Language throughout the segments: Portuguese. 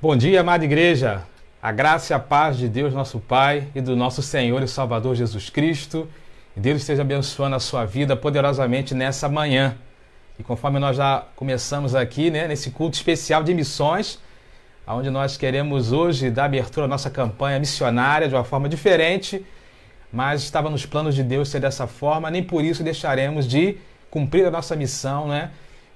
Bom dia, amada igreja. A graça e a paz de Deus, nosso Pai, e do nosso Senhor e Salvador Jesus Cristo. E Deus esteja abençoando a sua vida poderosamente nessa manhã. E conforme nós já começamos aqui, nesse culto especial de missões, onde nós queremos hoje dar abertura à nossa campanha missionária de uma forma diferente, mas estava nos planos de Deus ser dessa forma, nem por isso deixaremos de cumprir a nossa missão,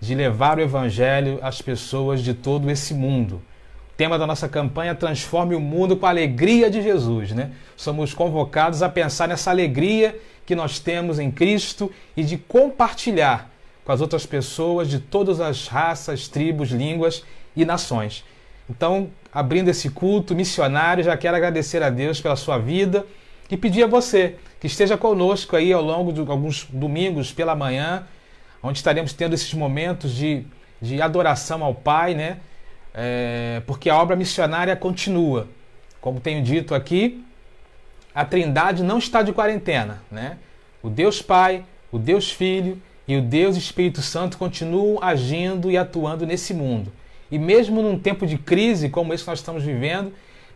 de levar o Evangelho às pessoas de todo esse mundo. O tema da nossa campanha é Transforme o Mundo com a Alegria de Jesus. Somos convocados a pensar nessa alegria que nós temos em Cristo e de compartilhar com as outras pessoas de todas as raças, tribos, línguas e nações. Então, abrindo esse culto missionário, já quero agradecer a Deus pela sua vida e pedir a você que esteja conosco aí ao longo de alguns domingos pela manhã, onde estaremos tendo esses momentos de adoração ao Pai, porque a obra missionária continua. Como tenho dito aqui, a Trindade não está de quarentena. O Deus Pai, o Deus Filho e o Deus Espírito Santo continuam agindo e atuando nesse mundo. E mesmo num tempo de crise como esse que nós estamos vivendo,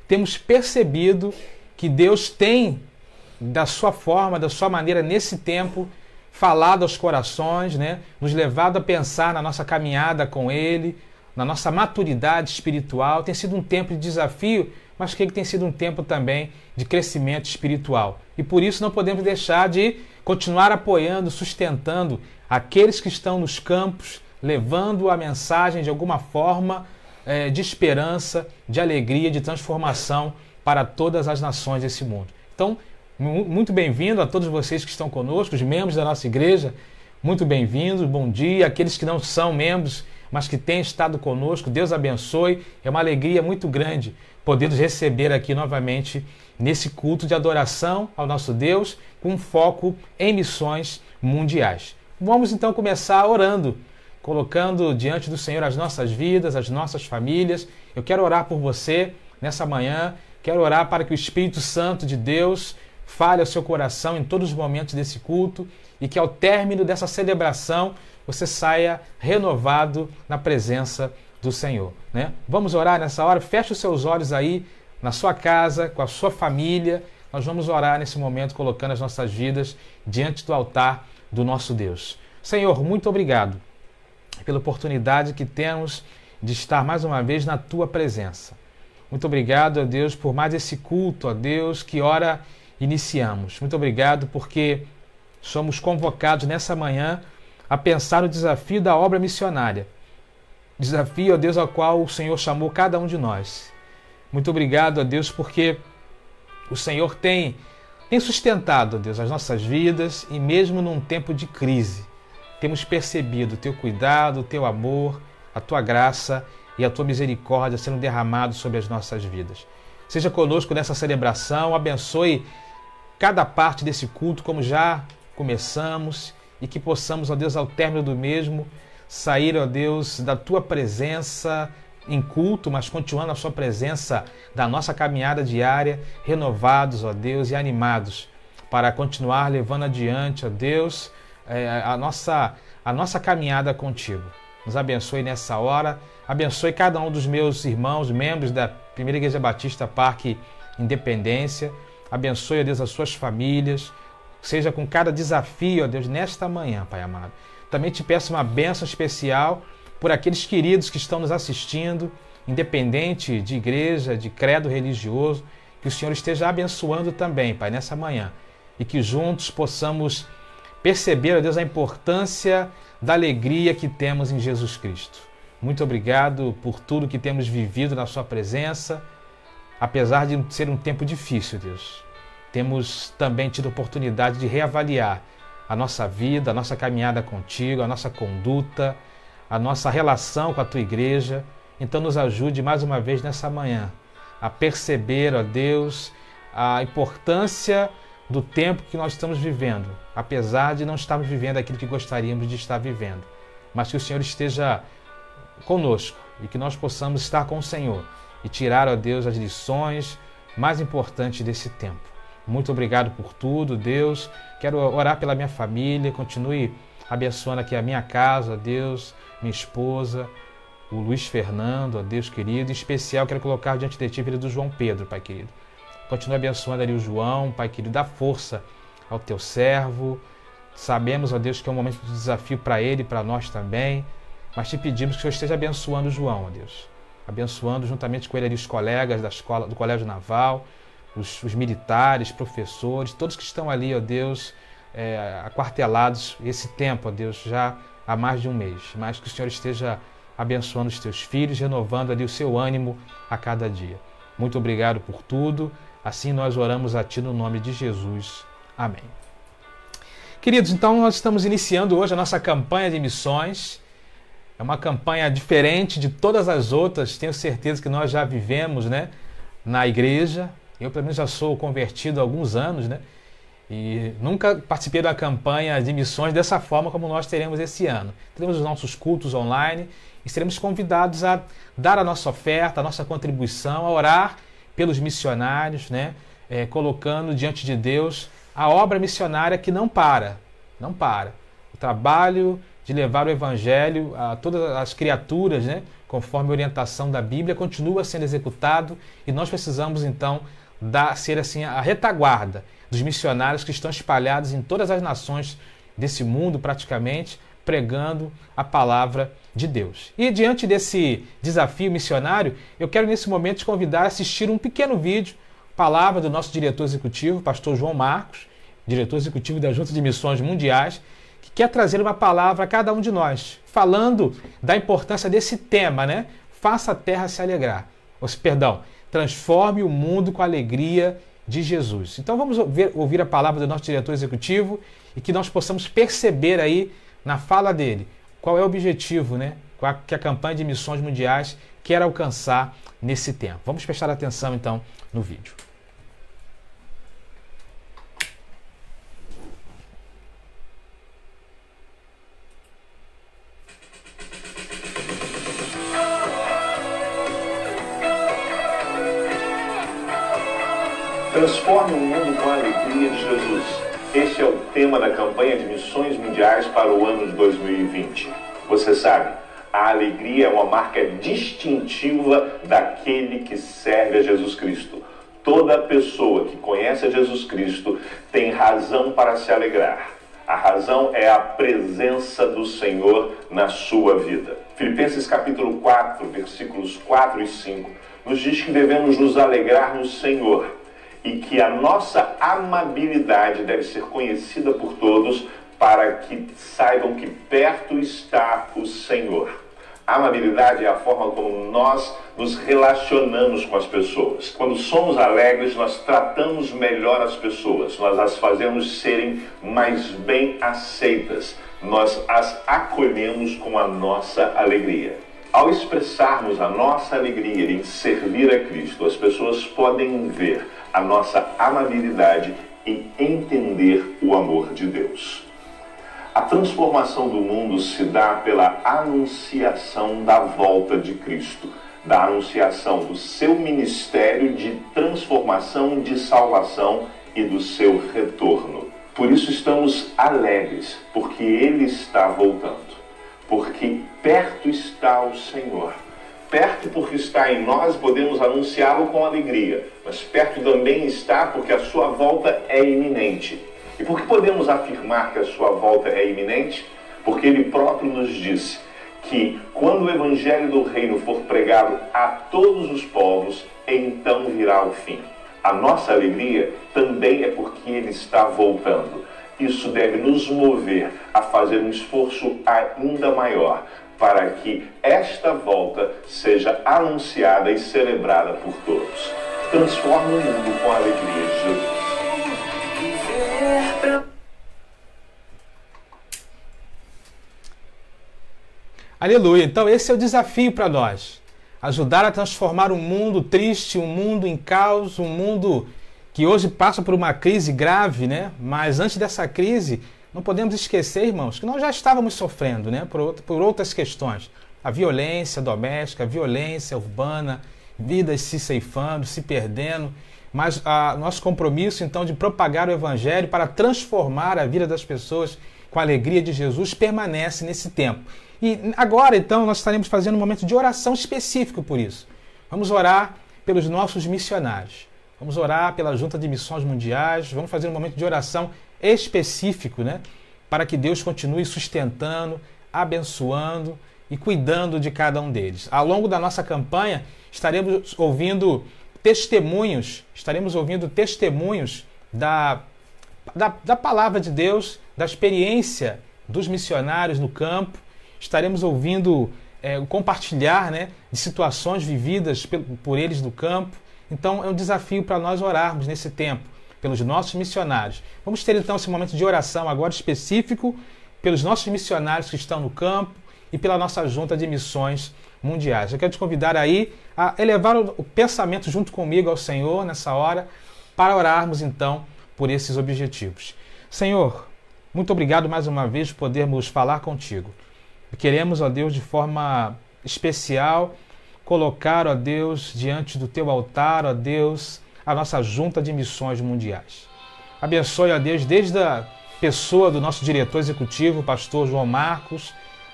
temos percebido que Deus tem, da sua forma, da sua maneira, nesse tempo, falado aos corações, nos levado a pensar na nossa caminhada com Ele, na nossa maturidade espiritual. Tem sido um tempo de desafio, mas que tem sido um tempo também de crescimento espiritual. E por isso não podemos deixar de continuar apoiando, sustentando aqueles que estão nos campos, levando a mensagem de alguma forma de esperança, de alegria, de transformação para todas as nações desse mundo. Então, muito bem-vindo a todos vocês que estão conosco, os membros da nossa igreja, muito bem-vindos, bom dia. Aqueles que não são membros, mas que têm estado conosco, Deus abençoe. É uma alegria muito grande poder nos receber aqui novamente nesse culto de adoração ao nosso Deus, com foco em missões mundiais. Vamos então começar orando, colocando diante do Senhor as nossas vidas, as nossas famílias. Eu quero orar por você nessa manhã, quero orar para que o Espírito Santo de Deus fale ao seu coração em todos os momentos desse culto e que ao término dessa celebração você saia renovado na presença do Senhor. Vamos orar nessa hora? Feche os seus olhos aí na sua casa, com a sua família. Nós vamos orar nesse momento colocando as nossas vidas diante do altar do nosso Deus. Senhor, muito obrigado pela oportunidade que temos de estar mais uma vez na Tua presença. Muito obrigado, ó Deus, por mais esse culto, ó Deus, que ora iniciamos. Muito obrigado porque somos convocados nessa manhã a pensar no desafio da obra missionária. Desafio, ó Deus, ao qual o Senhor chamou cada um de nós. Muito obrigado, ó Deus, porque o Senhor tem sustentado, ó Deus, as nossas vidas e mesmo num tempo de crise, temos percebido o Teu cuidado, o Teu amor, a Tua graça e a Tua misericórdia sendo derramados sobre as nossas vidas. Seja conosco nessa celebração, abençoe cada parte desse culto como já começamos e que possamos, ó Deus, ao término do mesmo, sair, ó Deus, da Tua presença em culto, mas continuando a Sua presença da nossa caminhada diária, renovados, ó Deus, e animados para continuar levando adiante, ó Deus, a nossa caminhada contigo. Nos abençoe nessa hora, abençoe cada um dos meus irmãos, membros da Primeira Igreja Batista Parque Independência, abençoe, ó Deus, as suas famílias, seja com cada desafio, ó Deus, nesta manhã, Pai amado. Também te peço uma bênção especial por aqueles queridos que estão nos assistindo, independente de igreja, de credo religioso, que o Senhor esteja abençoando também, Pai, nessa manhã, e que juntos possamos perceber, ó Deus, a importância da alegria que temos em Jesus Cristo. Muito obrigado por tudo que temos vivido na Sua presença, apesar de ser um tempo difícil, Deus. Temos também tido a oportunidade de reavaliar a nossa vida, a nossa caminhada contigo, a nossa conduta, a nossa relação com a Tua igreja. Então nos ajude mais uma vez nessa manhã a perceber, ó Deus, a importância do tempo que nós estamos vivendo, apesar de não estarmos vivendo aquilo que gostaríamos de estar vivendo. Mas que o Senhor esteja conosco e que nós possamos estar com o Senhor e tirar, ó Deus, as lições mais importantes desse tempo. Muito obrigado por tudo, Deus. Quero orar pela minha família, continue abençoando aqui a minha casa, Deus, minha esposa, o Luiz Fernando, ó Deus querido. Em especial, quero colocar diante de Ti a vida do João Pedro, Pai querido. Continua abençoando ali o João, Pai querido. Dá força ao Teu servo. Sabemos, ó Deus, que é um momento de desafio para ele e para nós também. Mas Te pedimos que o Senhor esteja abençoando o João, ó Deus. Abençoando juntamente com ele ali os colegas da escola, do Colégio Naval, os militares, professores, todos que estão ali, ó Deus, aquartelados esse tempo, ó Deus, já há mais de um mês. Mas que o Senhor esteja abençoando os Teus filhos, renovando ali o seu ânimo a cada dia. Muito obrigado por tudo. Assim nós oramos a Ti no nome de Jesus. Amém. Queridos, então nós estamos iniciando hoje a nossa campanha de missões. É uma campanha diferente de todas as outras, tenho certeza que nós já vivemos, né, na igreja. Eu, pelo menos, já sou convertido há alguns anos, né, e nunca participei da campanha de missões dessa forma como nós teremos esse ano. Teremos os nossos cultos online e seremos convidados a dar a nossa oferta, a nossa contribuição, a orar pelos missionários, né, colocando diante de Deus a obra missionária que não para. O trabalho de levar o Evangelho a todas as criaturas, né, conforme a orientação da Bíblia, continua sendo executado e nós precisamos, então, ser assim, a retaguarda dos missionários que estão espalhados em todas as nações desse mundo, praticamente, pregando a palavra de Deus. E diante desse desafio missionário, eu quero nesse momento te convidar a assistir um pequeno vídeo, palavra do nosso diretor executivo, pastor João Marcos, diretor executivo da Junta de Missões Mundiais, que quer trazer uma palavra a cada um de nós, falando da importância desse tema, né? Faça a terra se alegrar. Transforme o mundo com a alegria de Jesus. Então vamos ouvir a palavra do nosso diretor executivo e que nós possamos perceber aí na fala dele qual é o objetivo, né, que a campanha de missões mundiais quer alcançar nesse tempo. Vamos prestar atenção então no vídeo. Transforme o mundo com a alegria de Jesus. Este é o tema da campanha de missões mundiais para o ano de 2020. Você sabe, a alegria é uma marca distintiva daquele que serve a Jesus Cristo. Toda pessoa que conhece a Jesus Cristo tem razão para se alegrar. A razão é a presença do Senhor na sua vida. Filipenses capítulo 4, versículos 4 e 5, nos diz que devemos nos alegrar no Senhor e que a nossa amabilidade deve ser conhecida por todos para que saibam que perto está o Senhor. A amabilidade é a forma como nós nos relacionamos com as pessoas. Quando somos alegres, nós tratamos melhor as pessoas, nós as fazemos serem mais bem aceitas, nós as acolhemos com a nossa alegria. Ao expressarmos a nossa alegria em servir a Cristo, as pessoas podem ver a nossa amabilidade e entender o amor de Deus. A transformação do mundo se dá pela anunciação da volta de Cristo, da anunciação do seu ministério de transformação, de salvação e do seu retorno. Por isso estamos alegres, porque Ele está voltando, porque perto está o Senhor. Perto porque está em nós, podemos anunciá-lo com alegria, mas perto também está porque a sua volta é iminente. E por que podemos afirmar que a sua volta é iminente? Porque Ele próprio nos disse que quando o Evangelho do Reino for pregado a todos os povos, então virá o fim. A nossa alegria também é porque Ele está voltando. Isso deve nos mover a fazer um esforço ainda maior para que esta volta seja anunciada e celebrada por todos. Transforme o mundo com a alegria de Jesus. Aleluia! Então esse é o desafio para nós. Ajudar a transformar um mundo triste, um mundo em caos, um mundo que hoje passa por uma crise grave, né? Mas antes dessa crise, não podemos esquecer, irmãos, que nós já estávamos sofrendo, né, por outras questões. A violência doméstica, a violência urbana, vidas se ceifando, se perdendo. Mas nosso compromisso, então, de propagar o Evangelho para transformar a vida das pessoas com a alegria de Jesus permanece nesse tempo. E agora, então, nós estaremos fazendo um momento de oração específico por isso. Vamos orar pelos nossos missionários. Vamos orar pela Junta de Missões Mundiais. Vamos fazer um momento de oração específico, né? Para que Deus continue sustentando, abençoando e cuidando de cada um deles. Ao longo da nossa campanha, estaremos ouvindo testemunhos da palavra de Deus, da experiência dos missionários no campo. Estaremos ouvindo compartilhar, né, de situações vividas por eles no campo. Então é um desafio para nós orarmos nesse tempo pelos nossos missionários. Vamos ter então esse momento de oração agora específico pelos nossos missionários que estão no campo e pela nossa Junta de Missões Mundiais. Eu quero te convidar aí a elevar o pensamento junto comigo ao Senhor nessa hora para orarmos então por esses objetivos. Senhor, muito obrigado mais uma vez por podermos falar contigo. Queremos, ó Deus, de forma especial, colocar, ó Deus, diante do teu altar, ó Deus, a nossa Junta de Missões Mundiais. Abençoe, ó Deus, desde a pessoa do nosso diretor executivo, o pastor João Marcos,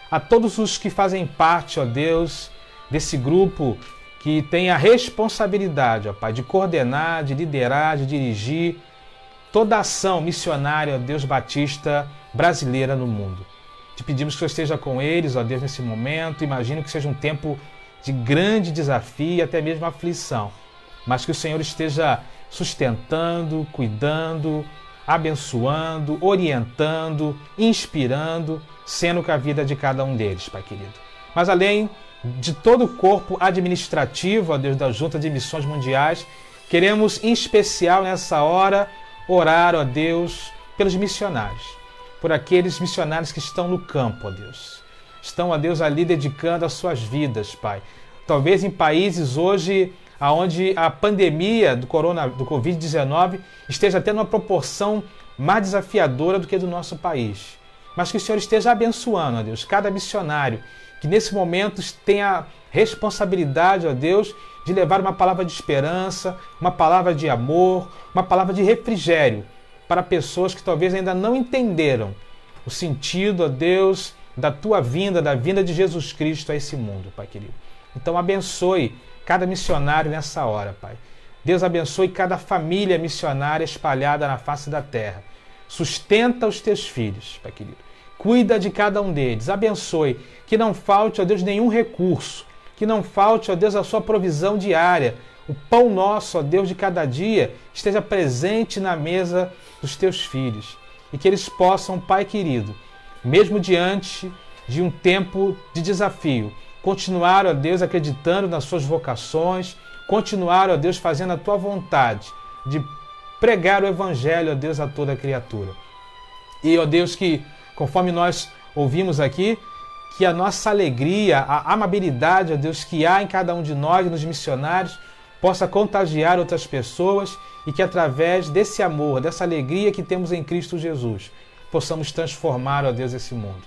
a todos os que fazem parte, ó Deus, desse grupo que tem a responsabilidade, ó Pai, de coordenar, de liderar, de dirigir toda a ação missionária, ó Deus, batista brasileira no mundo. Te pedimos que o Senhor esteja com eles, ó Deus, nesse momento. Imagino que seja um tempo de grande desafio e até mesmo aflição, mas que o Senhor esteja sustentando, cuidando, abençoando, orientando, inspirando, sendo com a vida de cada um deles, Pai querido. Mas além de todo o corpo administrativo, ó Deus, da Junta de Missões Mundiais, queremos em especial nessa hora orar, ó Deus, pelos missionários, por aqueles missionários que estão no campo, ó Deus. Estão, ó Deus, ali dedicando as suas vidas, Pai. Talvez em países hoje onde a pandemia do Covid-19 esteja tendo uma proporção mais desafiadora do que do nosso país. Mas que o Senhor esteja abençoando, ó Deus, cada missionário que nesse momento tenha responsabilidade, ó Deus, de levar uma palavra de esperança, uma palavra de amor, uma palavra de refrigério para pessoas que talvez ainda não entenderam o sentido, ó Deus, da tua vinda, da vinda de Jesus Cristo a esse mundo, Pai querido. Então abençoe cada missionário nessa hora, Pai. Deus abençoe cada família missionária espalhada na face da terra. Sustenta os teus filhos, Pai querido. Cuida de cada um deles. Abençoe. Que não falte, ó Deus, nenhum recurso. Que não falte, ó Deus, a sua provisão diária. O pão nosso, ó Deus, de cada dia esteja presente na mesa dos teus filhos. E que eles possam, Pai querido, mesmo diante de um tempo de desafio, continuar, ó Deus, acreditando nas suas vocações, continuar, ó Deus, fazendo a tua vontade de pregar o Evangelho, ó Deus, a toda criatura. E, ó Deus, que conforme nós ouvimos aqui, que a nossa alegria, a amabilidade, ó Deus, que há em cada um de nós, nos missionários, possa contagiar outras pessoas e que através desse amor, dessa alegria que temos em Cristo Jesus, possamos transformar, ó Deus, esse mundo.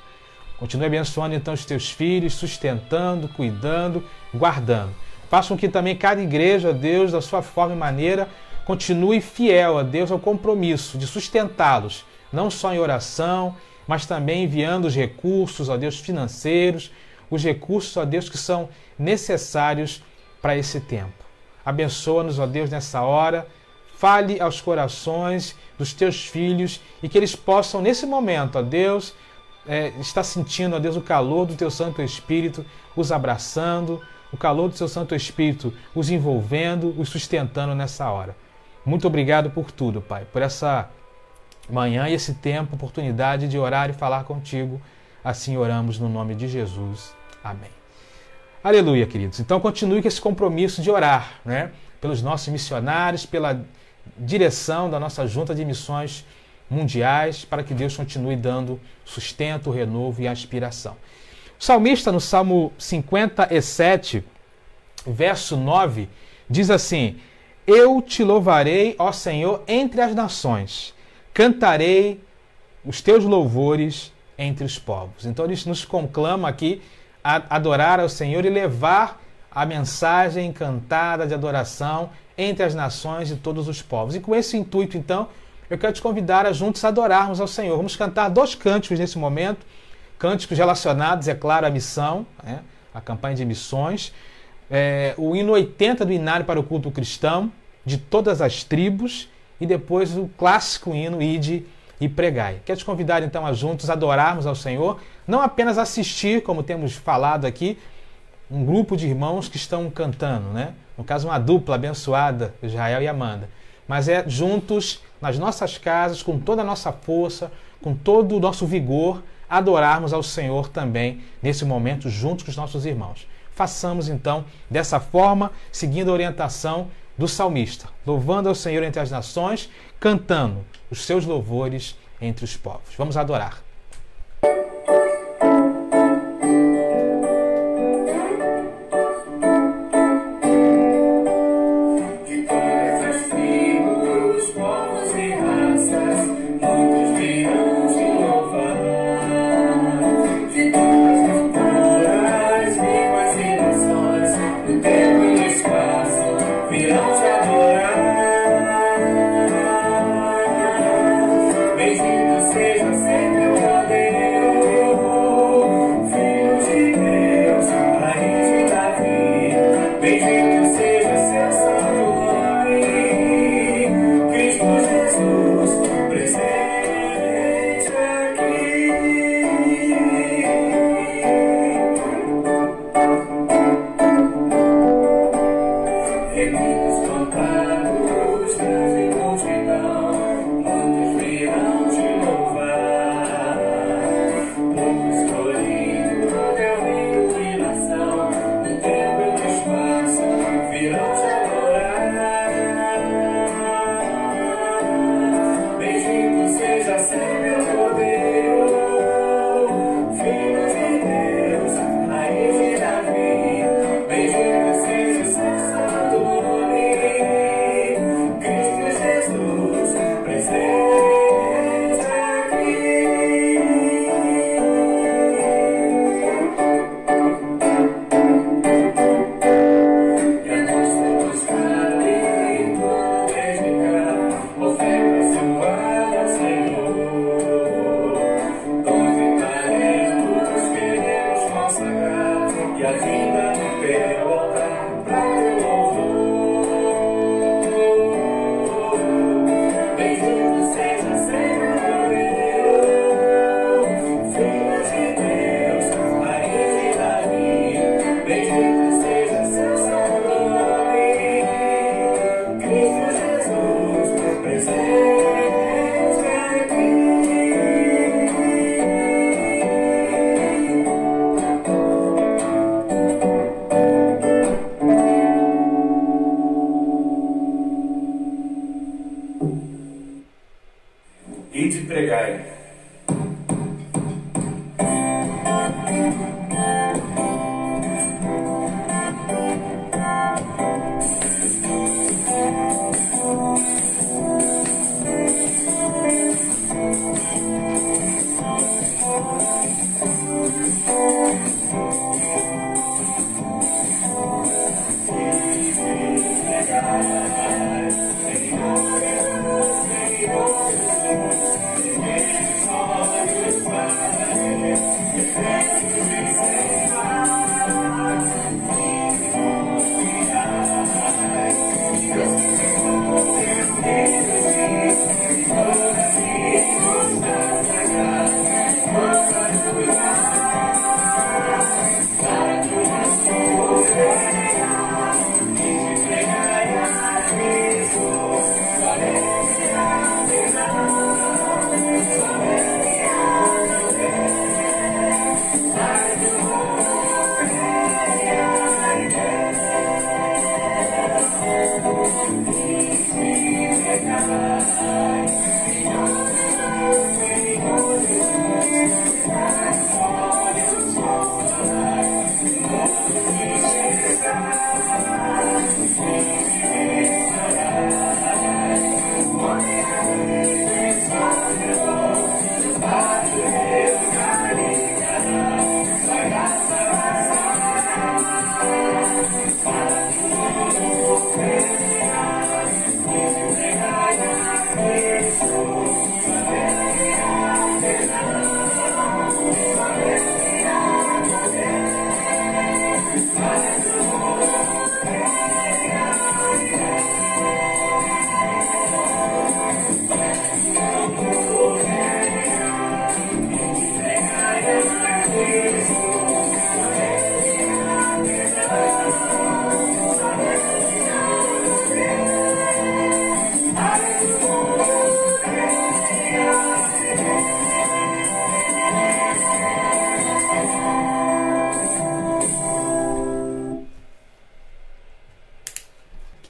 Continue abençoando então os teus filhos, sustentando, cuidando, guardando. Faça com que também cada igreja, ó Deus, da sua forma e maneira, continue fiel, ó Deus, ao compromisso de sustentá-los, não só em oração, mas também enviando os recursos, ó Deus, financeiros, os recursos, ó Deus, que são necessários para esse tempo. Abençoa-nos, ó Deus, nessa hora. Fale aos corações dos teus filhos e que eles possam, nesse momento, ó Deus, estar sentindo, ó Deus, o calor do teu Santo Espírito, os abraçando, o calor do teu Santo Espírito os envolvendo, os sustentando nessa hora. Muito obrigado por tudo, Pai, por essa manhã e esse tempo, oportunidade de orar e falar contigo. Assim oramos no nome de Jesus. Amém. Aleluia, queridos. Então continue com esse compromisso de orar, né? Pelos nossos missionários, pela direção da nossa Junta de Missões Mundiais, para que Deus continue dando sustento, renovo e aspiração. O salmista, no Salmo 57, verso 9, diz assim: Eu te louvarei, ó Senhor, entre as nações, cantarei os teus louvores entre os povos. Então ele nos conclama aqui a adorar ao Senhor e levar a mensagem cantada de adoração entre as nações e todos os povos. E com esse intuito, então, eu quero te convidar a juntos adorarmos ao Senhor. Vamos cantar 2 cânticos nesse momento, cânticos relacionados, é claro, à missão, né? A campanha de missões. O hino 80 do Inário para o Culto Cristão, de todas as tribos, e depois o clássico hino Ide e Pregai. Quero te convidar então a juntos adorarmos ao Senhor, não apenas assistir, como temos falado aqui, um grupo de irmãos que estão cantando, né? No caso, uma dupla abençoada, Israel e Amanda. Mas é juntos, nas nossas casas, com toda a nossa força, com todo o nosso vigor, adorarmos ao Senhor também, nesse momento, juntos com os nossos irmãos. Façamos então dessa forma, seguindo a orientação do salmista, louvando ao Senhor entre as nações, cantando os seus louvores entre os povos. Vamos adorar. Ide e pregai.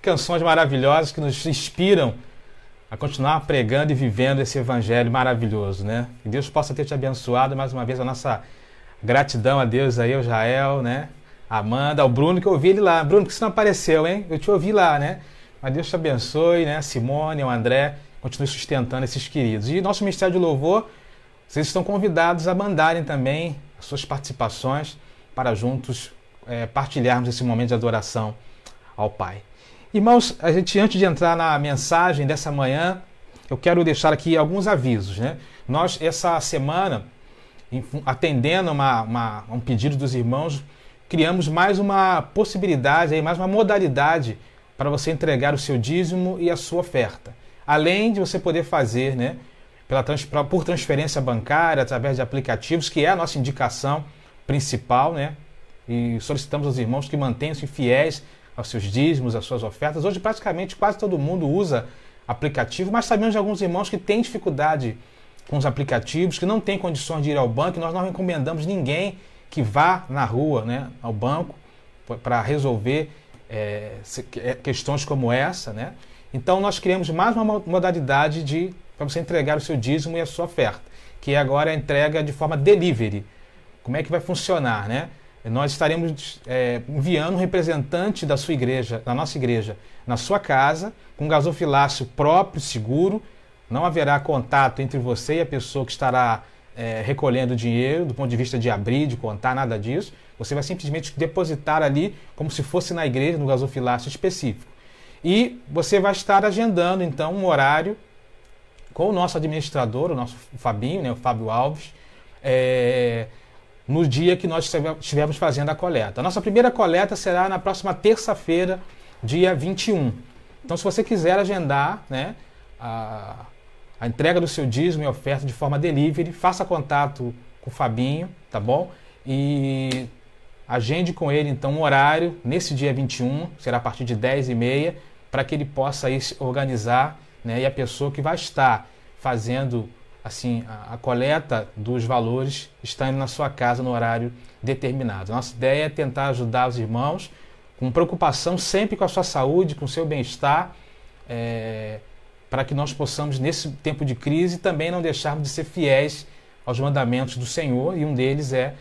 canções maravilhosas que nos inspiram a continuar pregando e vivendo esse evangelho maravilhoso, né? Que Deus possa ter te abençoado. Mais uma vez, a nossa gratidão a Deus aí, ao Jael, né? A Amanda, ao Bruno, que eu ouvi ele lá. Bruno, que você não apareceu, hein? Eu te ouvi lá, né? Mas Deus te abençoe, né? A Simone, o André, continue sustentando esses queridos. E nosso Ministério de Louvor, vocês estão convidados a mandarem também as suas participações para juntos partilharmos esse momento de adoração ao Pai. Irmãos, a gente, antes de entrar na mensagem dessa manhã, eu quero deixar aqui alguns avisos, né? Nós, essa semana, atendendo a um pedido dos irmãos, criamos mais uma possibilidade, mais uma modalidade para você entregar o seu dízimo e a sua oferta. Além de você poder fazer, né, por transferência bancária, através de aplicativos, que é a nossa indicação principal, né? E solicitamos aos irmãos que mantenham-se fiéis aos seus dízimos, às suas ofertas. Hoje praticamente quase todo mundo usa aplicativo, mas sabemos de alguns irmãos que têm dificuldade com os aplicativos, que não têm condições de ir ao banco, e nós não recomendamos ninguém que vá na rua, né, ao banco para resolver questões como essa, né? Então nós criamos mais uma modalidade para você entregar o seu dízimo e a sua oferta, que é agora a entrega de forma delivery. Como é que vai funcionar, né? Nós estaremos enviando um representante da sua igreja, da nossa igreja, na sua casa, com gasofilácio próprio, seguro. Não haverá contato entre você e a pessoa que estará recolhendo dinheiro, do ponto de vista de abrir, de contar, nada disso. Você vai simplesmente depositar ali, como se fosse na igreja, no gasofilácio específico. E você vai estar agendando, então, um horário com o nosso administrador, o nosso Fabinho, né, o Fábio Alves, no dia que nós estivermos fazendo a coleta. A nossa primeira coleta será na próxima terça-feira, dia 21. Então, se você quiser agendar, né, a entrega do seu dízimo e oferta de forma delivery, faça contato com o Fabinho, tá bom? E agende com ele, então, um horário nesse dia 21, será a partir de 10h30, para que ele possa aí se organizar, né, e a pessoa que vai estar fazendo assim a coleta dos valores está indo na sua casa no horário determinado. Nossa ideia é tentar ajudar os irmãos com preocupação sempre com a sua saúde, com o seu bem-estar, para que nós possamos, nesse tempo de crise, também não deixarmos de ser fiéis aos mandamentos do Senhor, e um deles é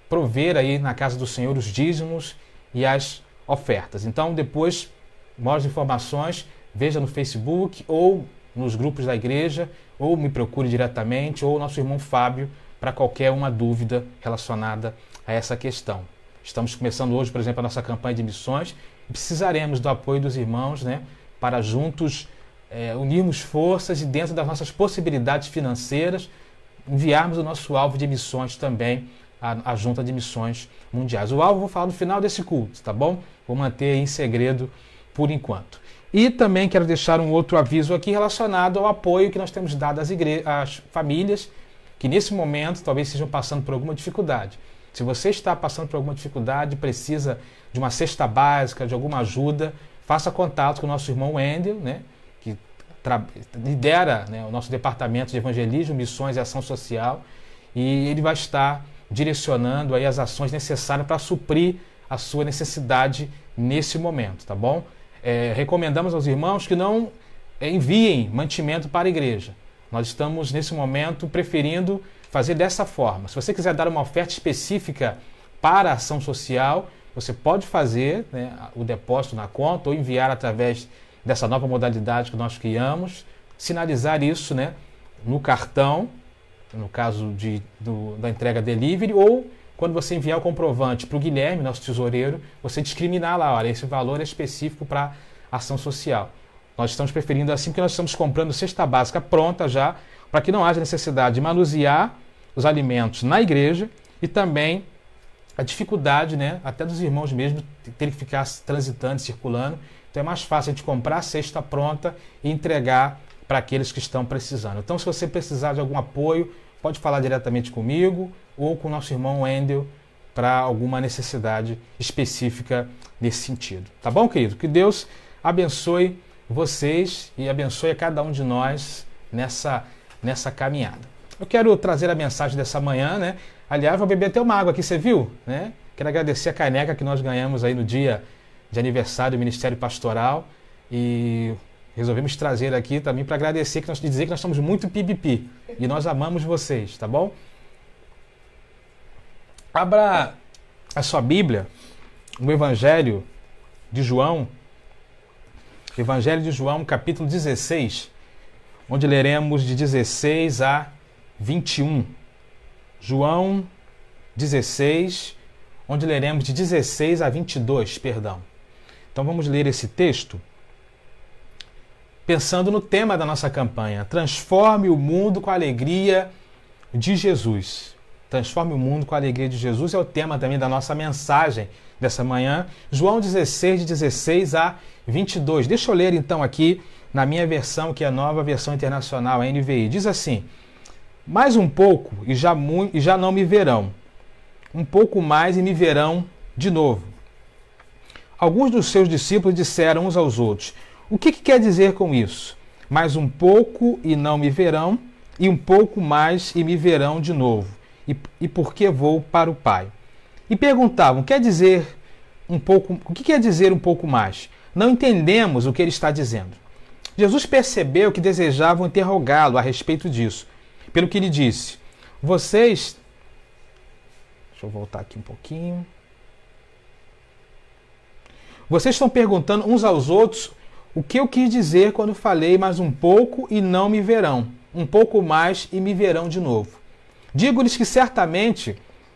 prover aí na casa do Senhor os dízimos e as ofertas. Então, depois, maiores informações, veja no Facebook ou nos grupos da igreja, ou me procure diretamente, ou o nosso irmão Fábio, para qualquer uma dúvida relacionada a essa questão. Estamos começando hoje, por exemplo, a nossa campanha de missões, e precisaremos do apoio dos irmãos, né, para juntos unirmos forças e, dentro das nossas possibilidades financeiras, enviarmos o nosso alvo de missões também à Junta de Missões Mundiais. O alvo eu vou falar no final desse culto, tá bom? Vou manter em segredo por enquanto. E também quero deixar um outro aviso aqui relacionado ao apoio que nós temos dado às famílias que nesse momento talvez estejam passando por alguma dificuldade. Se você está passando por alguma dificuldade, precisa de uma cesta básica, de alguma ajuda, faça contato com o nosso irmão Wendel, né, que lidera, né, o nosso departamento de evangelismo, missões e ação social, e ele vai estar direcionando aí as ações necessárias para suprir a sua necessidade nesse momento, tá bom? Recomendamos aos irmãos que não enviem mantimento para a igreja. Nós estamos, nesse momento, preferindo fazer dessa forma. Se você quiser dar uma oferta específica para a ação social, você pode fazer, né, o depósito na conta ou enviar através dessa nova modalidade que nós criamos, sinalizar isso, né, no cartão, no caso da entrega delivery, ou quando você enviar o comprovante para o Guilherme, nosso tesoureiro, você discriminar lá, olha, esse valor é específico para ação social. Nós estamos preferindo assim porque nós estamos comprando cesta básica pronta já, para que não haja necessidade de manusear os alimentos na igreja e também a dificuldade, né, até dos irmãos mesmo terem que ficar transitando, circulando. Então é mais fácil a gente comprar a cesta pronta e entregar para aqueles que estão precisando. Então, se você precisar de algum apoio, pode falar diretamente comigo ou com o nosso irmão Wendel para alguma necessidade específica nesse sentido. Tá bom, querido? Que Deus abençoe vocês e abençoe a cada um de nós nessa caminhada. Eu quero trazer a mensagem dessa manhã, né? Aliás, vou beber até uma água aqui, você viu? Né? Quero agradecer a caneca que nós ganhamos aí no dia de aniversário do Ministério Pastoral. E resolvemos trazer aqui também para agradecer e dizer que nós somos muito pipipi. E nós amamos vocês, tá bom? Abra a sua Bíblia, no Evangelho de João, capítulo 16, onde leremos de 16 a 21. João 16, onde leremos de 16 a 22, perdão. Então vamos ler esse texto pensando no tema da nossa campanha: transforme o mundo com a alegria de Jesus. Transforme o mundo com a alegria de Jesus é o tema também da nossa mensagem dessa manhã. João 16, de 16 a 22. Deixa eu ler então aqui na minha versão, que é a nova versão internacional, a NVI. Diz assim: mais um pouco e já não me verão. Um pouco mais e me verão de novo. Alguns dos seus discípulos disseram uns aos outros: o que quer dizer com isso? Mais um pouco e não me verão, e um pouco mais e me verão de novo. E porque vou para o Pai. E perguntavam: quer dizer um pouco, o que quer dizer um pouco mais? Não entendemos o que ele está dizendo. Jesus percebeu que desejavam interrogá-lo a respeito disso, pelo que lhe disse: vocês... Deixa eu voltar aqui um pouquinho. Vocês estão perguntando uns aos outros o que eu quis dizer quando falei mais um pouco e não me verão, um pouco mais e me verão de novo. Digo-lhes que certamente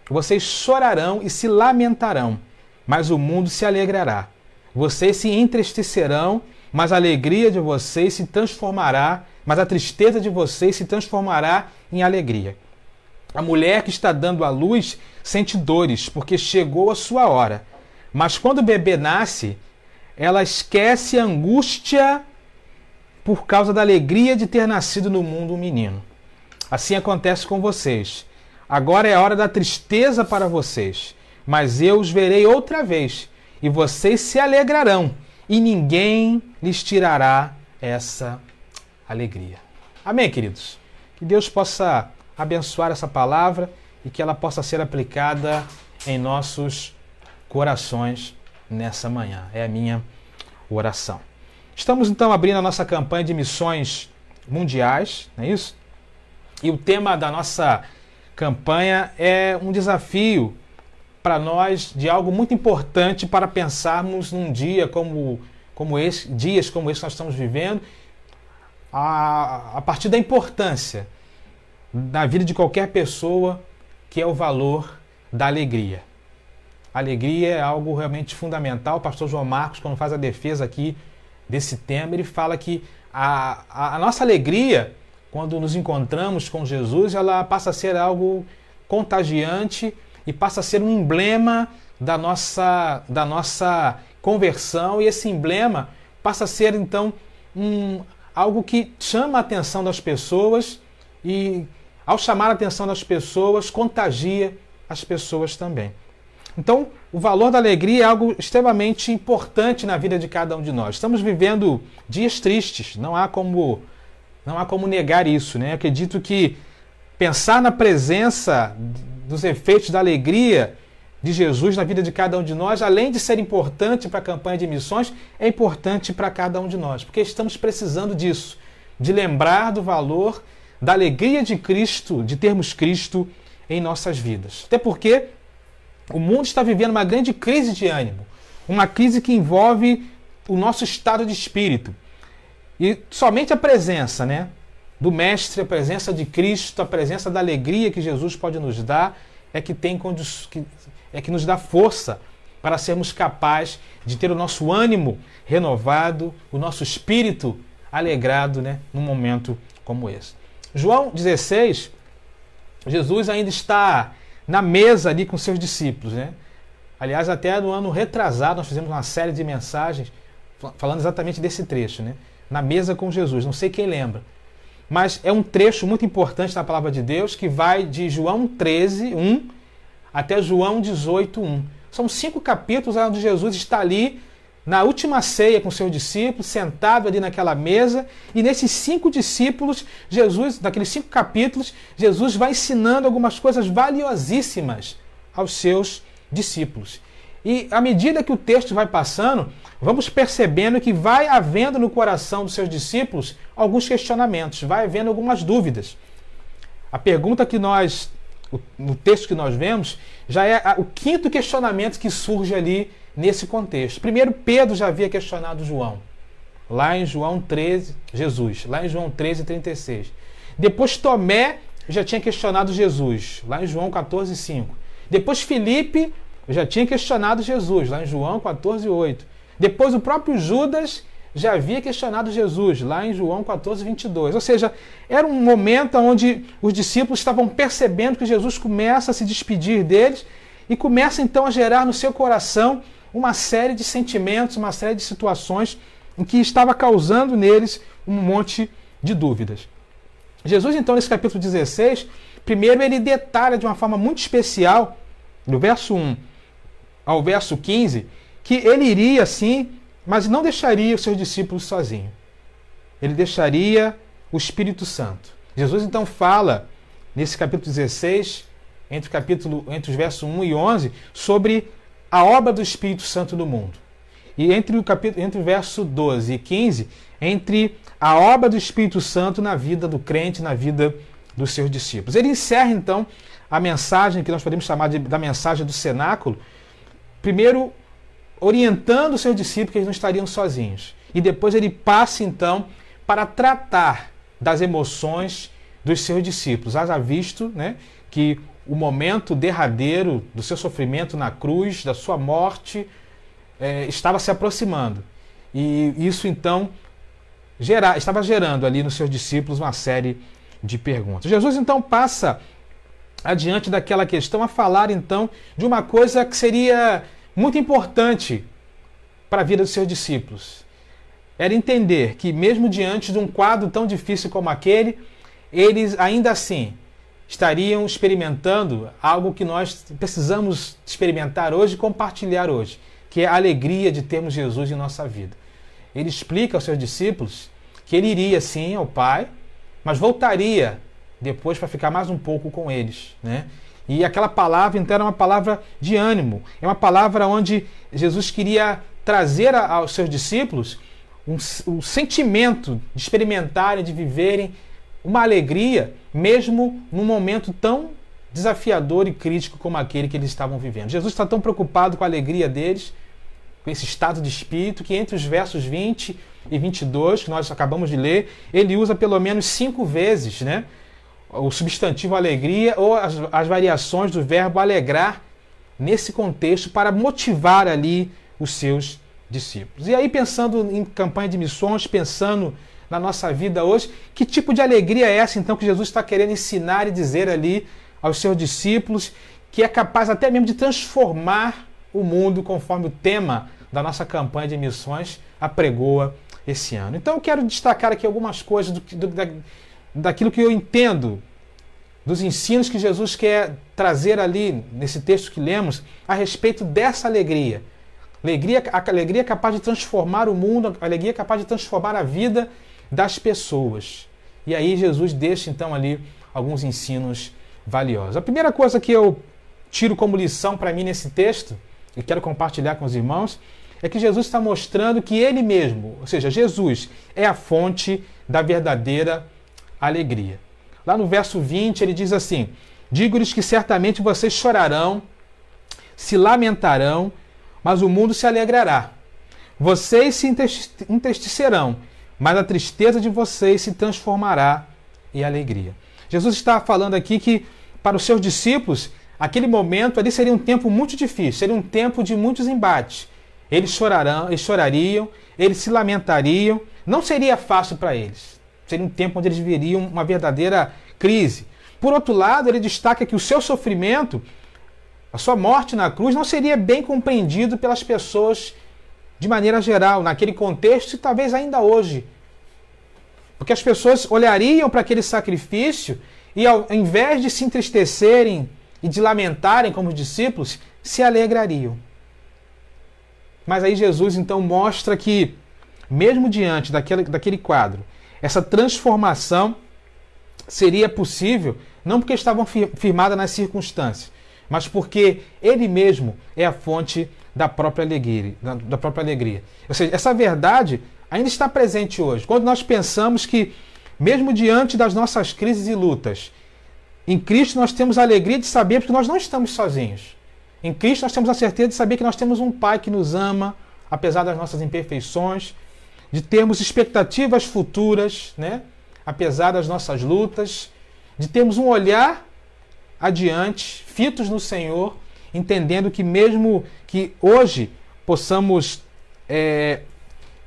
vocês chorarão e se lamentarão, mas o mundo se alegrará. Vocês se entristecerão, mas a alegria de vocês se transformará, mas a tristeza de vocês se transformará em alegria. A mulher que está dando à luz sente dores, porque chegou a sua hora. Mas quando o bebê nasce, ela esquece a angústia por causa da alegria de ter nascido no mundo um menino. Assim acontece com vocês. Agora é a hora da tristeza para vocês, mas eu os verei outra vez, e vocês se alegrarão, e ninguém lhes tirará essa alegria. Amém, queridos? Que Deus possa abençoar essa palavra e que ela possa ser aplicada em nossos corações nessa manhã. É a minha oração. Estamos então abrindo a nossa campanha de missões mundiais, não é isso? E o tema da nossa campanha é um desafio para nós de algo muito importante para pensarmos num dia como esse, dias como esse que nós estamos vivendo, a partir da importância na vida de qualquer pessoa, que é o valor da alegria. A alegria é algo realmente fundamental. O pastor João Marcos, quando faz a defesa aqui desse tema, ele fala que a nossa alegria, quando nos encontramos com Jesus, ela passa a ser algo contagiante e passa a ser um emblema da nossa conversão, e esse emblema passa a ser então algo que chama a atenção das pessoas, e ao chamar a atenção das pessoas, contagia as pessoas também. Então, o valor da alegria é algo extremamente importante na vida de cada um de nós. Estamos vivendo dias tristes, não há como negar isso, né? Eu acredito que pensar na presença dos efeitos da alegria de Jesus na vida de cada um de nós, além de ser importante para a campanha de missões, é importante para cada um de nós, porque estamos precisando disso, de lembrar do valor da alegria de Cristo, de termos Cristo em nossas vidas. Até porque o mundo está vivendo uma grande crise de ânimo, uma crise que envolve o nosso estado de espírito. E somente a presença, né, do Mestre, a presença de Cristo, a presença da alegria que Jesus pode nos dar, é que nos dá força para sermos capazes de ter o nosso ânimo renovado, o nosso espírito alegrado, né, num momento como esse. João 16, Jesus ainda está na mesa ali com seus discípulos, né? Aliás, até no ano retrasado nós fizemos uma série de mensagens falando exatamente desse trecho, né? Na mesa com Jesus, não sei quem lembra. Mas é um trecho muito importante na palavra de Deus que vai de João 13, 1 até João 18, 1. São 5 capítulos onde Jesus está ali na última ceia com seus discípulos, sentado ali naquela mesa, e nesses 5 discípulos, naqueles 5 capítulos, Jesus vai ensinando algumas coisas valiosíssimas aos seus discípulos. E à medida que o texto vai passando, vamos percebendo que vai havendo no coração dos seus discípulos alguns questionamentos, vai havendo algumas dúvidas. A pergunta que no texto que nós vemos, já é o quinto questionamento que surge ali nesse contexto. Primeiro, Pedro já havia questionado João, lá em João 13, Jesus, lá em João 13:36. Depois Tomé já tinha questionado Jesus, lá em João 14:5. Depois Filipe já tinha questionado Jesus, lá em João 14:8. Depois o próprio Judas já havia questionado Jesus, lá em João 14:22. Ou seja, era um momento onde os discípulos estavam percebendo que Jesus começa a se despedir deles e começa então a gerar no seu coração uma série de sentimentos, uma série de situações em que estava causando neles um monte de dúvidas. Jesus, então, nesse capítulo 16, primeiro ele detalha de uma forma muito especial, do verso 1 ao verso 15, que ele iria sim, mas não deixaria os seus discípulos sozinhos. Ele deixaria o Espírito Santo. Jesus então fala, nesse capítulo 16, entre os versos 1 e 11, sobre a obra do Espírito Santo no mundo. E entre o verso 12 e 15, entre a obra do Espírito Santo na vida do crente, na vida dos seus discípulos. Ele encerra então a mensagem, que nós podemos chamar da mensagem do cenáculo, primeiro orientando os seus discípulos que eles não estariam sozinhos. E depois ele passa então para tratar das emoções dos seus discípulos. Haja visto, né, que o momento derradeiro do seu sofrimento na cruz, da sua morte, estava se aproximando. E isso então estava gerando ali nos seus discípulos uma série de perguntas. Jesus então passa adiante daquela questão a falar então de uma coisa que seria muito importante para a vida dos seus discípulos. Era entender que mesmo diante de um quadro tão difícil como aquele, eles ainda assim estariam experimentando algo que nós precisamos experimentar hoje e compartilhar hoje, que é a alegria de termos Jesus em nossa vida. Ele explica aos seus discípulos que ele iria sim ao Pai, mas voltaria depois para ficar mais um pouco com eles, né? E aquela palavra então era uma palavra de ânimo, é uma palavra onde Jesus queria trazer aos seus discípulos um sentimento de experimentarem, de viverem uma alegria, mesmo num momento tão desafiador e crítico como aquele que eles estavam vivendo. Jesus está tão preocupado com a alegria deles, com esse estado de espírito, que entre os versos 20 e 22, que nós acabamos de ler, ele usa pelo menos 5 vezes, né, o substantivo alegria ou as variações do verbo alegrar nesse contexto para motivar ali os seus discípulos. E aí, pensando em campanha de missões, pensando na nossa vida hoje, que tipo de alegria é essa então que Jesus está querendo ensinar e dizer ali aos seus discípulos, que é capaz até mesmo de transformar o mundo conforme o tema da nossa campanha de missões apregoa esse ano. Então eu quero destacar aqui algumas coisas daquilo que eu entendo dos ensinos que Jesus quer trazer ali nesse texto que lemos a respeito dessa alegria. A alegria capaz de transformar o mundo, a alegria capaz de transformar a vida das pessoas. E aí Jesus deixa então ali alguns ensinos valiosos. A primeira coisa que eu tiro como lição para mim nesse texto, e quero compartilhar com os irmãos, é que Jesus está mostrando que ele mesmo, ou seja, Jesus, é a fonte da verdadeira alegria. Lá no verso 20 ele diz assim: digo-lhes que certamente vocês chorarão, se lamentarão, mas o mundo se alegrará. Vocês se entristecerão, mas a tristeza de vocês se transformará em alegria. Jesus está falando aqui que para os seus discípulos, aquele momento ali seria um tempo muito difícil, seria um tempo de muitos embates. Eles chorariam, eles se lamentariam, não seria fácil para eles. Seria um tempo onde eles viveriam uma verdadeira crise. Por outro lado, ele destaca que o seu sofrimento, a sua morte na cruz, não seria bem compreendido pelas pessoas de maneira geral, naquele contexto e talvez ainda hoje. Porque as pessoas olhariam para aquele sacrifício e ao invés de se entristecerem e de lamentarem como os discípulos, se alegrariam. Mas aí Jesus então mostra que, mesmo diante daquele quadro, essa transformação seria possível, não porque estavam firmadas nas circunstâncias, mas porque ele mesmo é a fonte da própria alegria. Ou seja, essa verdade ainda está presente hoje. Quando nós pensamos que, mesmo diante das nossas crises e lutas, em Cristo nós temos a alegria de saber que nós não estamos sozinhos. Em Cristo nós temos a certeza de saber que nós temos um Pai que nos ama, apesar das nossas imperfeições, de termos expectativas futuras, né? Apesar das nossas lutas, de termos um olhar adiante, fitos no Senhor, entendendo que mesmo que hoje possamos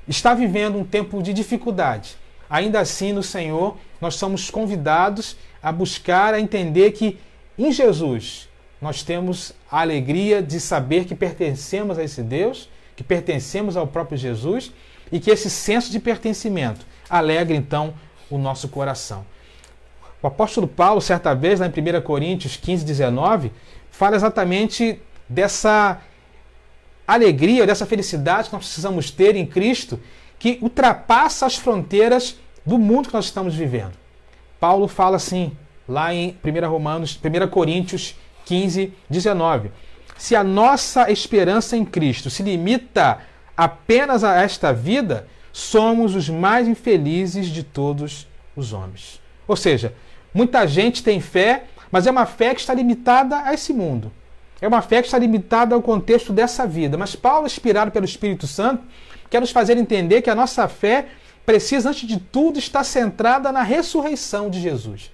estar vivendo um tempo de dificuldade, ainda assim no Senhor nós somos convidados a buscar, a entender que em Jesus nós temos a alegria de saber que pertencemos a esse Deus, que pertencemos ao próprio Jesus e que esse senso de pertencimento alegra então o nosso coração. O apóstolo Paulo, certa vez, lá em 1 Coríntios 15, 19, fala exatamente dessa alegria, dessa felicidade que nós precisamos ter em Cristo, que ultrapassa as fronteiras do mundo que nós estamos vivendo. Paulo fala assim, lá em 1 Coríntios 15, 19. Se a nossa esperança em Cristo se limita apenas a esta vida, somos os mais infelizes de todos os homens. Ou seja, muita gente tem fé, mas é uma fé que está limitada a esse mundo. É uma fé que está limitada ao contexto dessa vida. Mas Paulo, inspirado pelo Espírito Santo, quer nos fazer entender que a nossa fé precisa, antes de tudo, estar centrada na ressurreição de Jesus.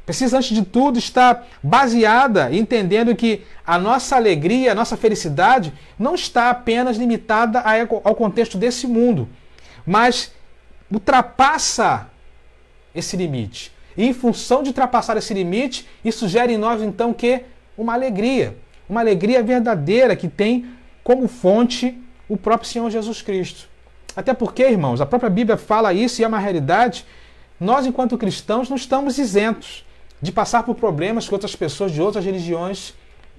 Precisa, antes de tudo, estar baseada, entendendo que a nossa alegria, a nossa felicidade não está apenas limitada ao contexto desse mundo, mas ultrapassa esse limite. E em função de ultrapassar esse limite, isso gera em nós, então, uma alegria verdadeira que tem como fonte o próprio Senhor Jesus Cristo. Até porque, irmãos, a própria Bíblia fala isso e é uma realidade. Nós, enquanto cristãos, não estamos isentos de passar por problemas que outras pessoas de outras religiões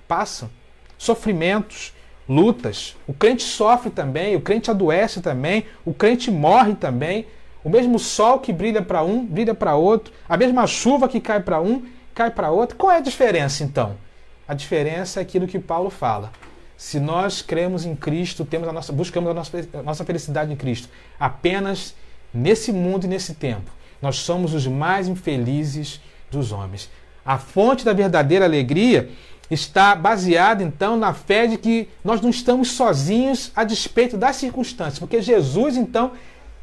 passam. Sofrimentos, lutas. O crente sofre também, o crente adoece também, o crente morre também. O mesmo sol que brilha para um, brilha para outro. A mesma chuva que cai para um, cai para outro. Qual é a diferença, então? A diferença é aquilo que Paulo fala. Se nós cremos em Cristo, buscamos a nossa felicidade em Cristo apenas nesse mundo e nesse tempo, nós somos os mais infelizes dos homens. A fonte da verdadeira alegria está baseada, então, na fé de que nós não estamos sozinhos a despeito das circunstâncias, porque Jesus, então,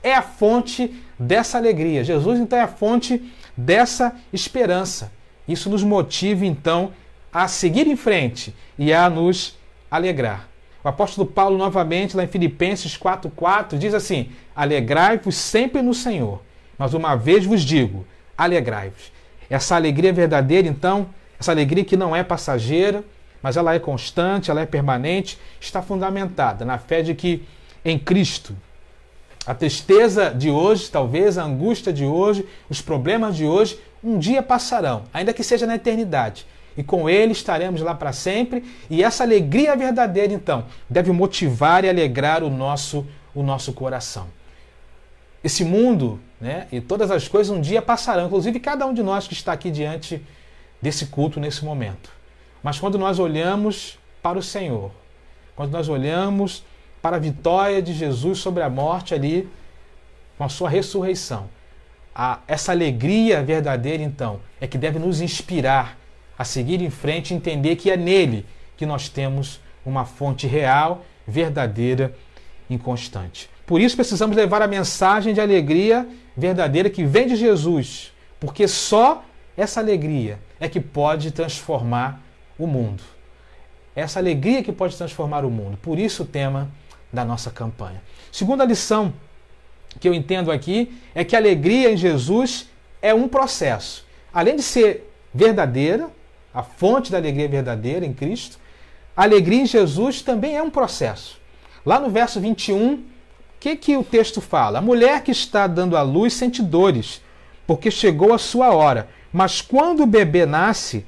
é a fonte dessa alegria. Jesus, então, é a fonte dessa esperança. Isso nos motiva, então, a seguir em frente e a nos alegrar. O apóstolo Paulo, novamente, lá em Filipenses 4,4, diz assim: alegrai-vos sempre no Senhor, mas uma vez vos digo, alegrai-vos. Essa alegria verdadeira, então, essa alegria que não é passageira, mas ela é constante, ela é permanente, está fundamentada na fé de que em Cristo a tristeza de hoje, talvez a angústia de hoje, os problemas de hoje, um dia passarão, ainda que seja na eternidade. E com Ele estaremos lá para sempre. E essa alegria verdadeira, então, deve motivar e alegrar o nosso coração. Esse mundo, né, e todas as coisas um dia passarão, inclusive cada um de nós que está aqui diante desse culto nesse momento. Mas quando nós olhamos para o Senhor, quando nós olhamos para a vitória de Jesus sobre a morte ali, com a sua ressurreição, essa alegria verdadeira, então, é que deve nos inspirar a seguir em frente e entender que é nele que nós temos uma fonte real, verdadeira e inconstante. Por isso precisamos levar a mensagem de alegria verdadeira que vem de Jesus, porque só essa alegria é que pode transformar o mundo. Essa alegria que pode transformar o mundo. Por isso o tema da nossa campanha. Segunda lição que eu entendo aqui é que a alegria em Jesus é um processo. Além de ser verdadeira, a fonte da alegria verdadeira em Cristo, a alegria em Jesus também é um processo. Lá no verso 21, o que o texto fala? A mulher que está dando à luz sente dores, porque chegou a sua hora. Mas quando o bebê nasce,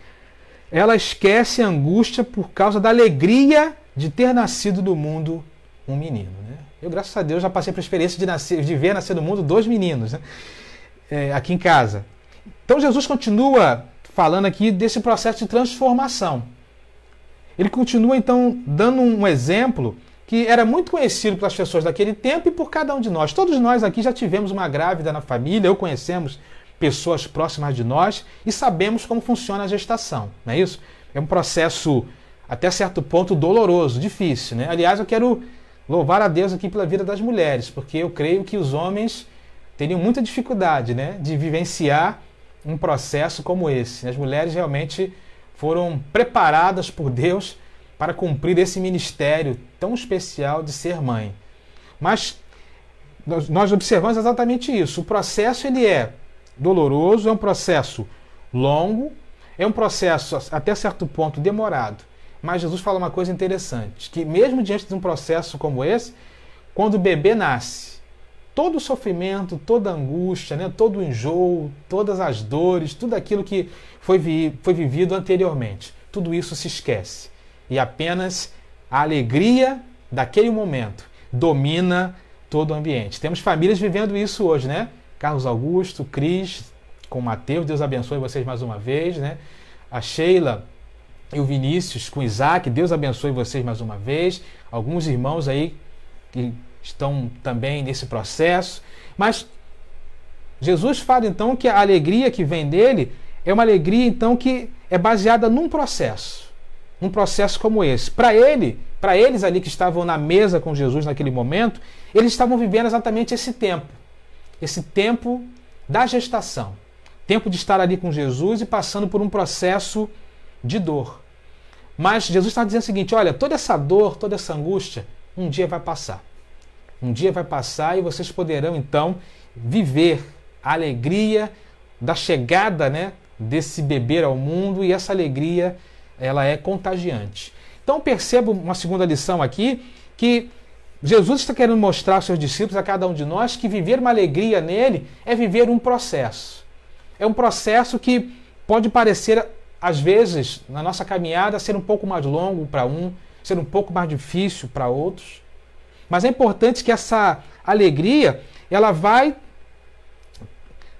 ela esquece a angústia por causa da alegria de ter nascido no mundo um menino. Né? Eu, graças a Deus, já passei por a experiência de ver nascer no mundo 2 meninos, né? Aqui em casa. Então Jesus continua falando aqui desse processo de transformação. ele continua então dando um exemplo que era muito conhecido pelas pessoas daquele tempo e por cada um de nós. Todos nós aqui já tivemos uma grávida na família, ou conhecemos pessoas próximas de nós e sabemos como funciona a gestação, não é isso? É um processo até certo ponto doloroso, difícil, né? Aliás, eu quero louvar a Deus aqui pela vida das mulheres, porque eu creio que os homens teriam muita dificuldade, né, de vivenciar um processo como esse. As mulheres realmente foram preparadas por Deus para cumprir esse ministério tão especial de ser mãe. Mas nós observamos exatamente isso. O processo ele é doloroso, é um processo longo, é um processo até certo ponto demorado. Mas Jesus fala uma coisa interessante, que mesmo diante de um processo como esse, quando o bebê nasce, todo o sofrimento, toda a angústia, né, todo o enjoo, todas as dores, tudo aquilo que foi vivido anteriormente, tudo isso se esquece. E apenas a alegria daquele momento domina todo o ambiente. Temos famílias vivendo isso hoje, né? Carlos Augusto, Cris, com o Mateus, Deus abençoe vocês mais uma vez, né? A Sheila e o Vinícius com Isaac, Deus abençoe vocês mais uma vez. Alguns irmãos aí que estão também nesse processo. Mas Jesus fala então que a alegria que vem dele é uma alegria então que é baseada num processo. Um processo como esse. Para eles ali que estavam na mesa com Jesus naquele momento, eles estavam vivendo exatamente esse tempo da gestação. Tempo de estar ali com Jesus e passando por um processo de dor. Mas Jesus está dizendo o seguinte, olha, toda essa dor, toda essa angústia, um dia vai passar. Um dia vai passar e vocês poderão então viver a alegria da chegada, né, desse bebê ao mundo, e essa alegria ela é contagiante. Então percebo uma segunda lição aqui, que Jesus está querendo mostrar aos seus discípulos, a cada um de nós, que viver uma alegria nele é viver um processo. É um processo que pode parecer, às vezes, na nossa caminhada, ser um pouco mais longo para um, ser um pouco mais difícil para outros. Mas é importante que essa alegria, ela vai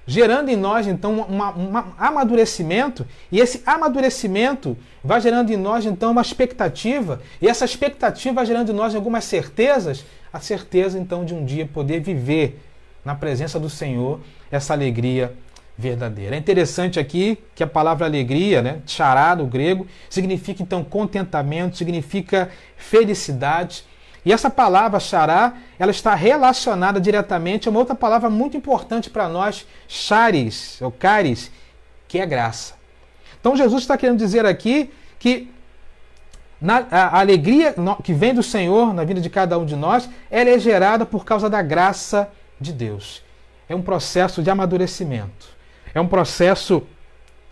gerando em nós, então, um amadurecimento, e esse amadurecimento vai gerando em nós, então, uma expectativa, e essa expectativa vai gerando em nós algumas certezas, a certeza, então, de um dia poder viver na presença do Senhor essa alegria verdadeira. É interessante aqui que a palavra alegria, né, chará no grego, significa, então, contentamento, significa felicidade. E essa palavra chará, ela está relacionada diretamente a uma outra palavra muito importante para nós, charis, ou caris, que é graça. Então Jesus está querendo dizer aqui que a alegria que vem do Senhor na vida de cada um de nós, ela é gerada por causa da graça de Deus. É um processo de amadurecimento. É um processo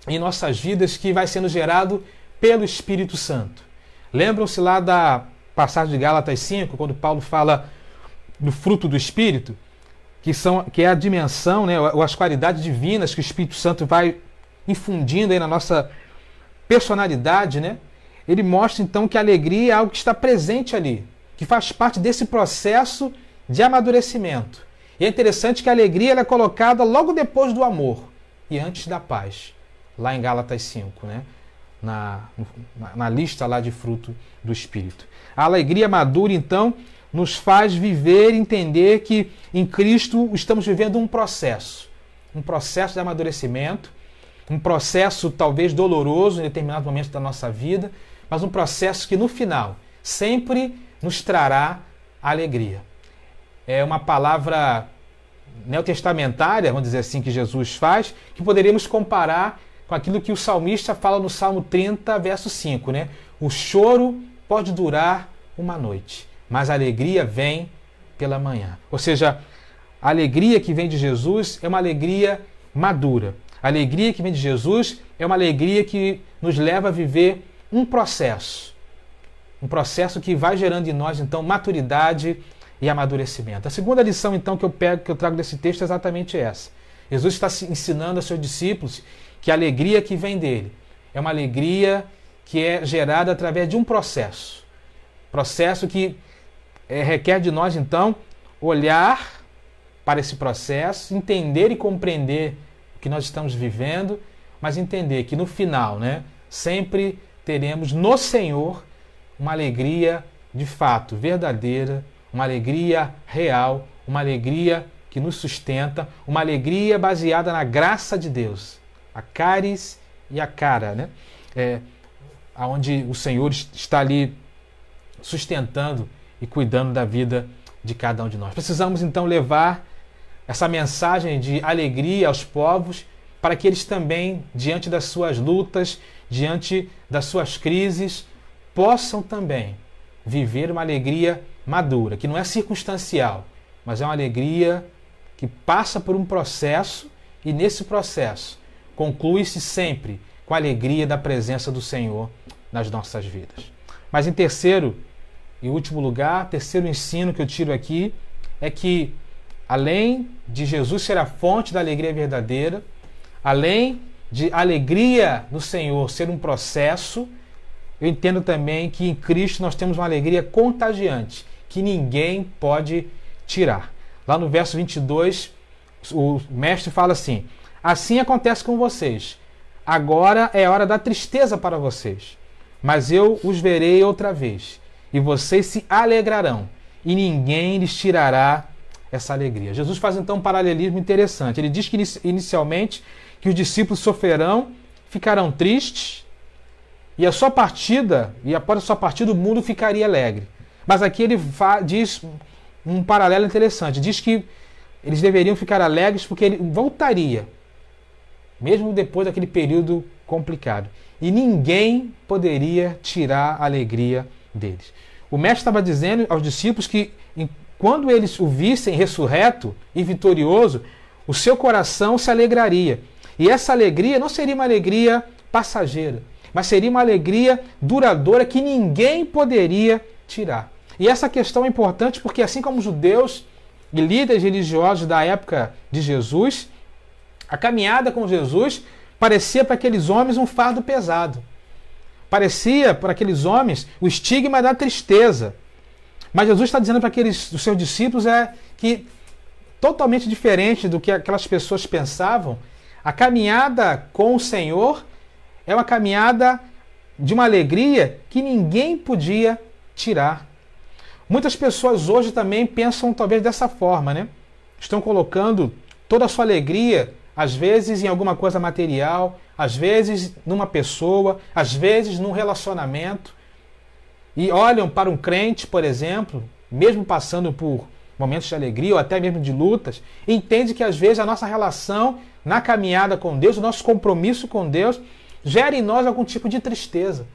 em nossas vidas que vai sendo gerado pelo Espírito Santo. Lembram-se lá da passagem de Gálatas 5, quando Paulo fala do fruto do Espírito, que é a dimensão, né, ou as qualidades divinas que o Espírito Santo vai infundindo aí na nossa personalidade, né? Ele mostra então que a alegria é algo que está presente ali, que faz parte desse processo de amadurecimento. E é interessante que a alegria ela é colocada logo depois do amor e antes da paz, lá em Gálatas 5, né? Na lista lá de fruto do Espírito. A alegria madura, então, nos faz viver e entender que em Cristo estamos vivendo um processo de amadurecimento, um processo talvez doloroso em determinado momento da nossa vida, mas um processo que no final sempre nos trará alegria. É uma palavra neotestamentária, vamos dizer assim, que Jesus faz, que poderíamos comparar com aquilo que o salmista fala no Salmo 30, verso 5, né? O choro pode durar uma noite, mas a alegria vem pela manhã. Ou seja, a alegria que vem de Jesus é uma alegria madura. A alegria que vem de Jesus é uma alegria que nos leva a viver um processo que vai gerando em nós, então, maturidade e amadurecimento. A segunda lição, então, que eu trago desse texto é exatamente essa. Jesus está ensinando aos seus discípulos que a alegria que vem dele é uma alegria que é gerada através de um processo que requer de nós, então, olhar para esse processo, entender e compreender o que nós estamos vivendo, mas entender que no final, né, sempre teremos no Senhor uma alegria de fato, verdadeira, uma alegria real, uma alegria que nos sustenta, uma alegria baseada na graça de Deus, a caris e a cara, né? Onde o Senhor está ali sustentando e cuidando da vida de cada um de nós. Precisamos então levar essa mensagem de alegria aos povos para que eles também, diante das suas lutas, diante das suas crises, possam também viver uma alegria madura, que não é circunstancial, mas é uma alegria que passa por um processo e nesse processo conclui-se sempre com a alegria da presença do Senhor nas nossas vidas. Mas em terceiro e último lugar, terceiro ensino que eu tiro aqui é que, além de Jesus ser a fonte da alegria verdadeira, além de alegria no Senhor ser um processo, eu entendo também que em Cristo nós temos uma alegria contagiante, que ninguém pode tirar. Lá no verso 22, o mestre fala assim: assim acontece com vocês. Agora é hora da tristeza para vocês, mas eu os verei outra vez, e vocês se alegrarão, e ninguém lhes tirará essa alegria. Jesus faz então um paralelismo interessante. Ele diz que inicialmente que os discípulos sofrerão, ficarão tristes, e a sua partida, e após a sua partida, o mundo ficaria alegre. Mas aqui ele diz um paralelo interessante. Diz que eles deveriam ficar alegres porque ele voltaria, mesmo depois daquele período complicado. E ninguém poderia tirar a alegria deles. O mestre estava dizendo aos discípulos que quando eles o vissem ressurreto e vitorioso, o seu coração se alegraria. E essa alegria não seria uma alegria passageira, mas seria uma alegria duradoura que ninguém poderia tirar. E essa questão é importante porque, assim como os judeus e líderes religiosos da época de Jesus, a caminhada com Jesus parecia para aqueles homens um fardo pesado. Parecia para aqueles homens o estigma da tristeza. Mas Jesus está dizendo para os seus discípulos que, totalmente diferente do que aquelas pessoas pensavam, a caminhada com o Senhor é uma caminhada de uma alegria que ninguém podia tirar. Muitas pessoas hoje também pensam talvez dessa forma, né? Estão colocando toda a sua alegria, às vezes em alguma coisa material, às vezes numa pessoa, às vezes num relacionamento. E olham para um crente, por exemplo, mesmo passando por momentos de alegria ou até mesmo de lutas, e entende que às vezes a nossa relação na caminhada com Deus, o nosso compromisso com Deus, gera em nós algum tipo de tristeza.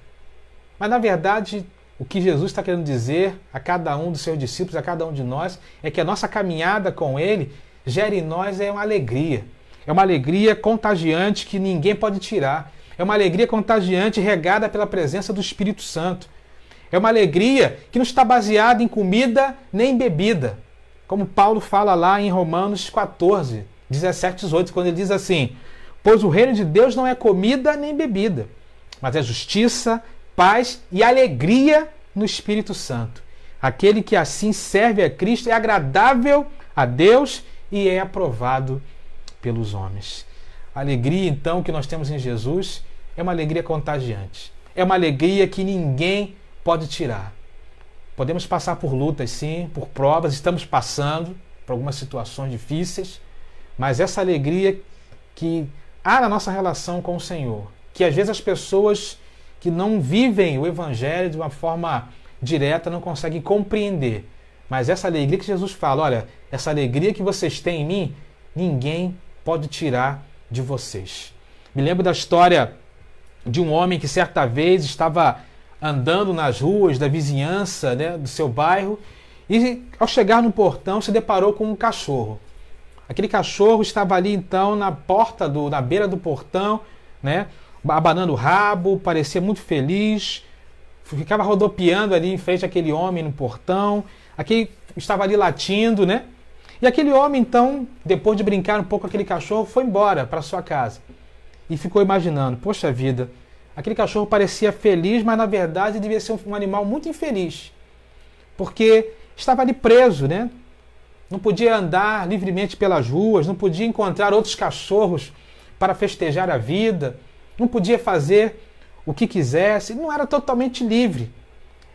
Mas na verdade, o que Jesus está querendo dizer a cada um dos seus discípulos, a cada um de nós, é que a nossa caminhada com Ele gera em nós uma alegria. É uma alegria contagiante que ninguém pode tirar. É uma alegria contagiante regada pela presença do Espírito Santo. É uma alegria que não está baseada em comida nem em bebida. Como Paulo fala lá em Romanos 14, 17 e 18, quando ele diz assim: pois o reino de Deus não é comida nem bebida, mas é justiça, paz e alegria no Espírito Santo. Aquele que assim serve a Cristo é agradável a Deus e é aprovado pelos homens. A alegria, então, que nós temos em Jesus é uma alegria contagiante. É uma alegria que ninguém pode tirar. Podemos passar por lutas, sim, por provas, estamos passando por algumas situações difíceis, mas essa alegria que há na nossa relação com o Senhor, que às vezes as pessoas que não vivem o Evangelho de uma forma direta não conseguem compreender. Mas essa alegria que Jesus fala, olha, essa alegria que vocês têm em mim, ninguém pode tirar de vocês. Me lembro da história de um homem que certa vez estava andando nas ruas da vizinhança, né, do seu bairro, e ao chegar no portão se deparou com um cachorro. Aquele cachorro estava ali então na beira do portão, né, abanando o rabo, parecia muito feliz, ficava rodopiando ali em frente àquele homem no portão, aquele estava ali latindo, né? E aquele homem então, depois de brincar um pouco com aquele cachorro, foi embora para sua casa. E ficou imaginando, poxa vida, aquele cachorro parecia feliz, mas na verdade devia ser um animal muito infeliz. Porque estava ali preso, né? Não podia andar livremente pelas ruas, não podia encontrar outros cachorros para festejar a vida, não podia fazer o que quisesse, não era totalmente livre.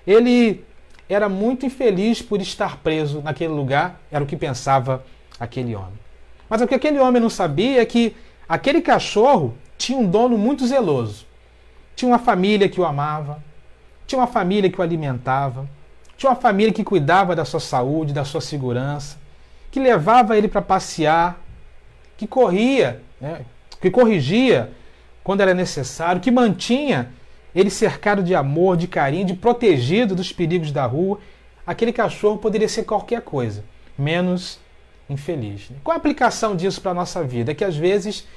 ele era muito infeliz por estar preso naquele lugar, era o que pensava aquele homem. Mas o que aquele homem não sabia é que aquele cachorro tinha um dono muito zeloso. Tinha uma família que o amava, tinha uma família que o alimentava, tinha uma família que cuidava da sua saúde, da sua segurança, que levava ele para passear, que corria, né, que corrigia quando era necessário, que mantinha ele cercado de amor, de carinho, de protegido dos perigos da rua. Aquele cachorro poderia ser qualquer coisa, menos infeliz. Qual a aplicação disso para a nossa vida? É que às vezes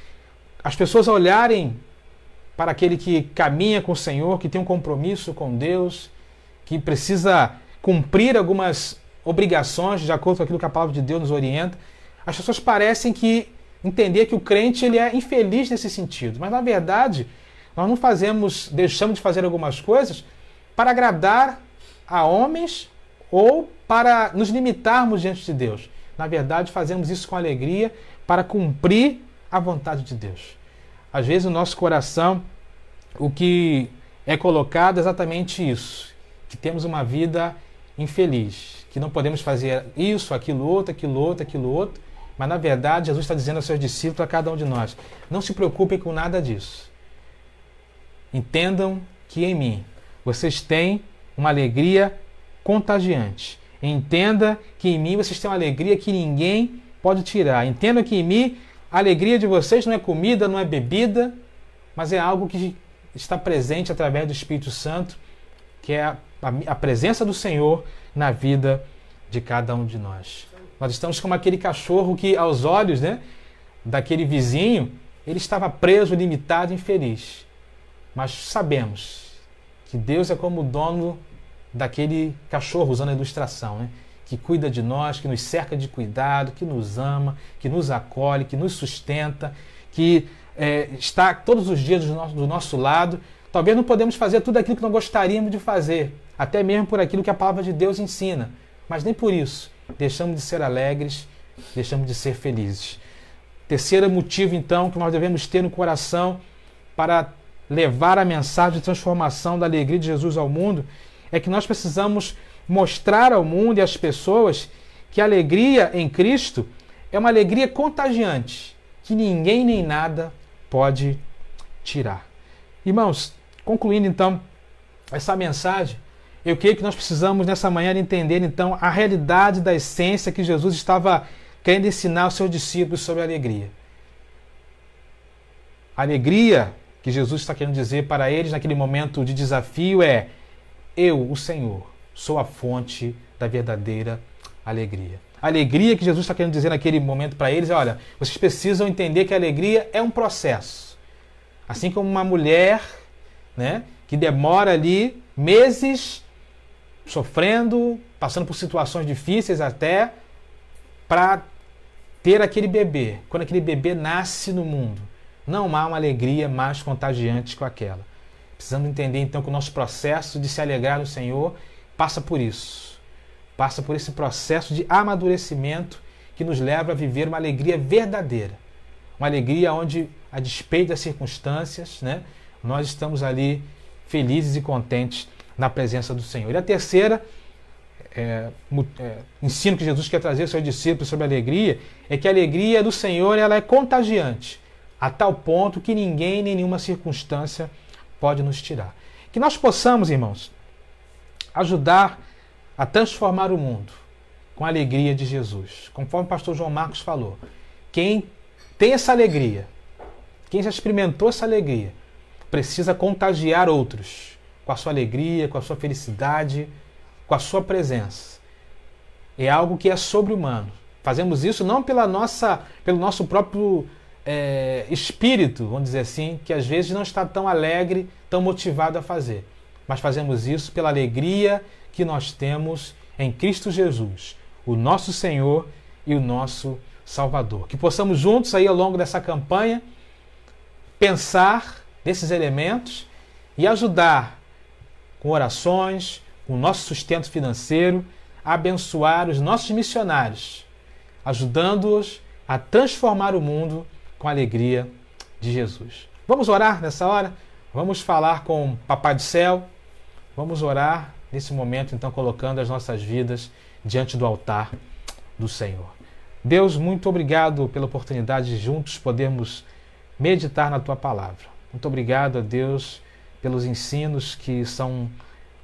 as pessoas olharem para aquele que caminha com o Senhor, que tem um compromisso com Deus, que precisa cumprir algumas obrigações de acordo com aquilo que a palavra de Deus nos orienta, as pessoas parecem que entender que o crente ele é infeliz nesse sentido. Mas na verdade, nós não deixamos de fazer algumas coisas para agradar a homens ou para nos limitarmos diante de Deus. Na verdade, fazemos isso com alegria para cumprir a vontade de Deus. Às vezes, no nosso coração, o que é colocado é exatamente isso, que temos uma vida infeliz, que não podemos fazer isso, aquilo outro, mas na verdade, Jesus está dizendo aos seus discípulos, a cada um de nós, não se preocupem com nada disso. Entendam que em mim vocês têm uma alegria contagiante. Entenda que em mim vocês têm uma alegria que ninguém pode tirar. Entendam que em mim a alegria de vocês não é comida, não é bebida, mas é algo que está presente através do Espírito Santo, que é a presença do Senhor na vida de cada um de nós. Nós estamos como aquele cachorro que, aos olhos, né, daquele vizinho, ele estava preso, limitado, infeliz. Mas sabemos que Deus é como o dono daquele cachorro, usando a ilustração, né? Que cuida de nós, que nos cerca de cuidado, que nos ama, que nos acolhe, que nos sustenta, que está todos os dias do nosso lado. Talvez não podemos fazer tudo aquilo que nós gostaríamos de fazer, até mesmo por aquilo que a palavra de Deus ensina, mas nem por isso deixamos de ser alegres, deixamos de ser felizes. Terceiro motivo, então, que nós devemos ter no coração para levar a mensagem de transformação da alegria de Jesus ao mundo é que nós precisamos mostrar ao mundo e às pessoas que a alegria em Cristo é uma alegria contagiante, que ninguém nem nada pode tirar. Irmãos, concluindo então essa mensagem, eu creio que nós precisamos nessa manhã entender então a realidade da essência que Jesus estava querendo ensinar aos seus discípulos sobre a alegria. A alegria que Jesus está querendo dizer para eles naquele momento de desafio é: eu, o Senhor, sou a fonte da verdadeira alegria. A alegria que Jesus está querendo dizer naquele momento para eles é: olha, vocês precisam entender que a alegria é um processo. Assim como uma mulher, né, que demora ali meses sofrendo, passando por situações difíceis até, para ter aquele bebê. Quando aquele bebê nasce no mundo, não há uma alegria mais contagiante que aquela. Precisamos entender então que o nosso processo de se alegrar no Senhor passa por isso. Passa por esse processo de amadurecimento que nos leva a viver uma alegria verdadeira. Uma alegria onde, a despeito das circunstâncias, né, nós estamos ali felizes e contentes na presença do Senhor. E a terceira ensino que Jesus quer trazer aos seus discípulos sobre a alegria é que a alegria do Senhor ela é contagiante, a tal ponto que ninguém, nem nenhuma circunstância pode nos tirar. Que nós possamos, irmãos, ajudar a transformar o mundo com a alegria de Jesus. Conforme o pastor João Marcos falou, quem tem essa alegria, quem já experimentou essa alegria, precisa contagiar outros com a sua alegria, com a sua felicidade, com a sua presença. É algo que é sobre-humano. Fazemos isso não pelo nosso próprio espírito, vamos dizer assim, que às vezes não está tão alegre, tão motivado a fazer. Mas fazemos isso pela alegria que nós temos em Cristo Jesus, o nosso Senhor e o nosso Salvador. Que possamos juntos aí ao longo dessa campanha pensar nesses elementos e ajudar com orações, com o nosso sustento financeiro, a abençoar os nossos missionários, ajudando-os a transformar o mundo com a alegria de Jesus. Vamos orar nessa hora? Vamos falar com o Papai do Céu, vamos orar nesse momento, então, colocando as nossas vidas diante do altar do Senhor. Deus, muito obrigado pela oportunidade de juntos podermos meditar na Tua Palavra. Muito obrigado a Deus pelos ensinos que são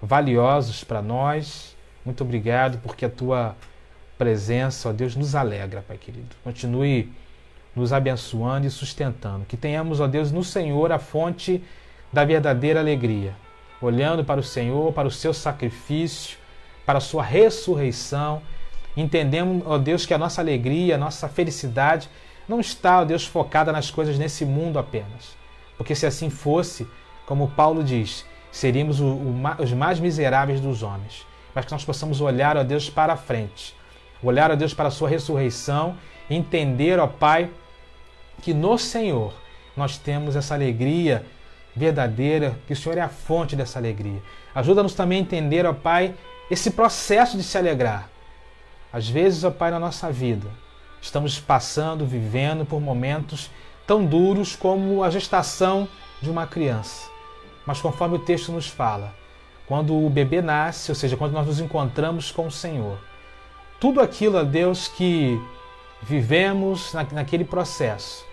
valiosos para nós. Muito obrigado porque a Tua presença, ó Deus, nos alegra, Pai querido. Continue nos abençoando e sustentando. Que tenhamos, ó Deus, no Senhor a fonte da verdadeira alegria. Olhando para o Senhor, para o Seu sacrifício, para a Sua ressurreição. Entendemos, ó Deus, que a nossa alegria, a nossa felicidade não está, ó Deus, focada nas coisas nesse mundo apenas. Porque se assim fosse, como Paulo diz, seríamos os mais miseráveis dos homens. Mas que nós possamos olhar, ó Deus, para a frente. Olhar, ó Deus, para a Sua ressurreição e entender, ó Pai, que no Senhor nós temos essa alegria verdadeira, que o Senhor é a fonte dessa alegria. Ajuda-nos também a entender, ó Pai, esse processo de se alegrar. Às vezes, ó Pai, na nossa vida, estamos passando, vivendo por momentos tão duros como a gestação de uma criança. Mas conforme o texto nos fala, quando o bebê nasce, ou seja, quando nós nos encontramos com o Senhor, tudo aquilo, ó Deus, que vivemos naquele processo,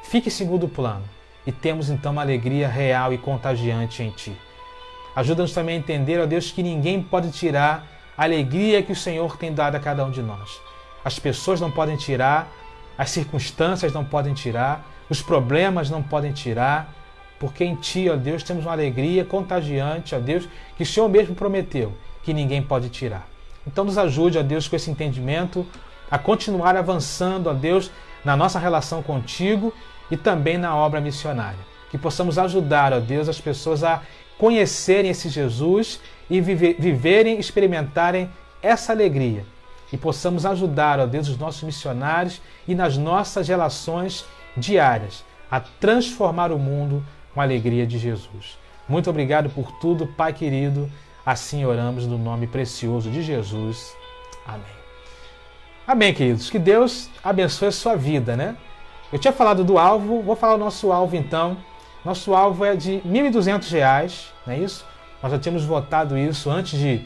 fica em segundo plano e temos então uma alegria real e contagiante em Ti. Ajuda-nos também a entender, ó Deus, que ninguém pode tirar a alegria que o Senhor tem dado a cada um de nós. As pessoas não podem tirar, as circunstâncias não podem tirar, os problemas não podem tirar, porque em Ti, ó Deus, temos uma alegria contagiante, ó Deus, que o Senhor mesmo prometeu, que ninguém pode tirar. Então nos ajude, ó Deus, com esse entendimento, a continuar avançando, ó Deus, na nossa relação contigo e também na obra missionária. Que possamos ajudar, ó Deus, as pessoas a conhecerem esse Jesus e viverem, experimentarem essa alegria. E possamos ajudar, ó Deus, os nossos missionários e nas nossas relações diárias a transformar o mundo com a alegria de Jesus. Muito obrigado por tudo, Pai querido. Assim oramos no nome precioso de Jesus. Amém. Amém, queridos. Que Deus abençoe a sua vida, né? Eu tinha falado do alvo, vou falar o nosso alvo então. Nosso alvo é de R$ 1.200, não é isso? Nós já tínhamos votado isso antes de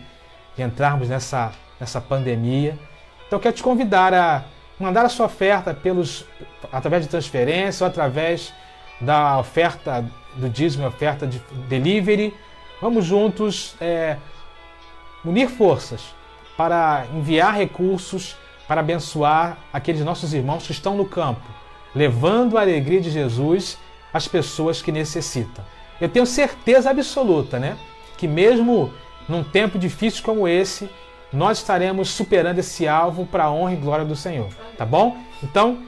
entrarmos nessa pandemia. Então eu quero te convidar a mandar a sua oferta através de transferência ou através da oferta do dízimo e oferta de delivery. Vamos juntos unir forças para enviar recursos para abençoar aqueles nossos irmãos que estão no campo, levando a alegria de Jesus às pessoas que necessitam. Eu tenho certeza absoluta, né, que mesmo num tempo difícil como esse, nós estaremos superando esse alvo para a honra e glória do Senhor, tá bom? Então,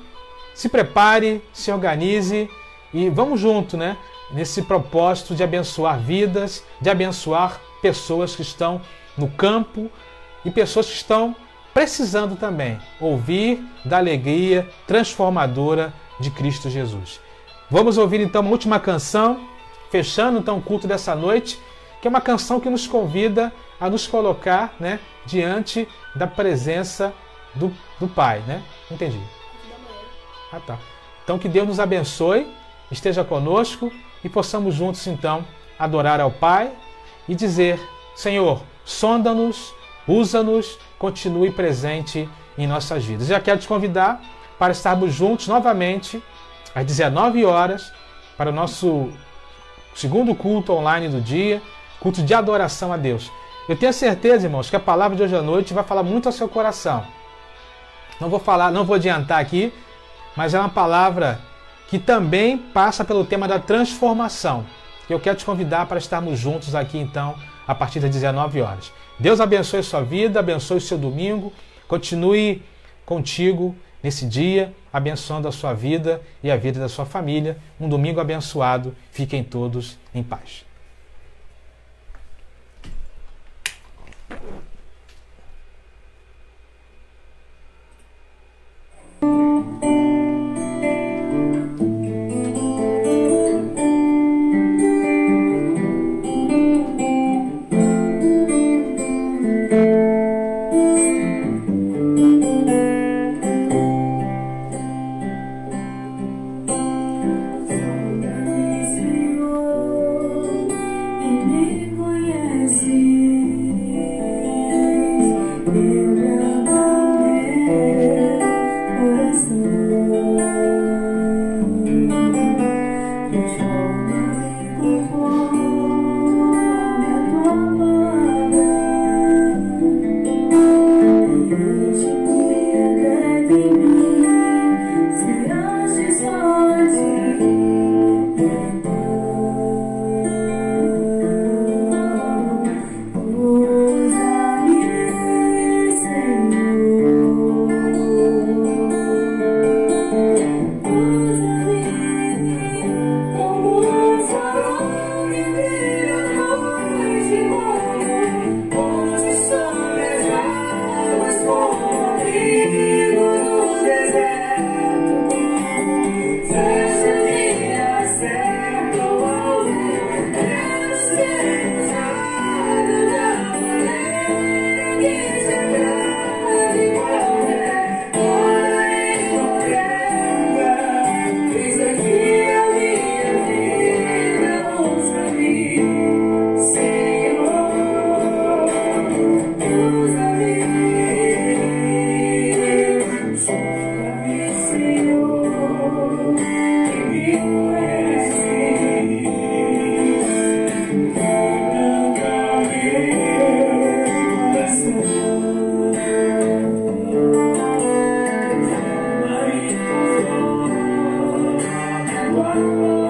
se prepare, se organize e vamos junto, né, nesse propósito de abençoar vidas, de abençoar pessoas que estão no campo e pessoas que estão precisando também ouvir da alegria transformadora de Cristo Jesus. Vamos ouvir então uma última canção, fechando então o culto dessa noite, que é uma canção que nos convida a nos colocar, né, diante da presença do Pai, né? Entendi. Ah, tá. Então que Deus nos abençoe, esteja conosco e possamos juntos então adorar ao Pai e dizer: Senhor, sonda-nos, usa-nos, continue presente em nossas vidas. Já quero te convidar para estarmos juntos novamente às 19 horas para o nosso segundo culto online do dia, culto de adoração a Deus. Eu tenho certeza, irmãos, que a palavra de hoje à noite vai falar muito ao seu coração. Não vou adiantar aqui, mas é uma palavra que também passa pelo tema da transformação. Eu quero te convidar para estarmos juntos aqui então, a partir das 19 horas. Deus abençoe a sua vida, abençoe o seu domingo, continue contigo nesse dia, abençoando a sua vida e a vida da sua família. Um domingo abençoado. Fiquem todos em paz. Senhor.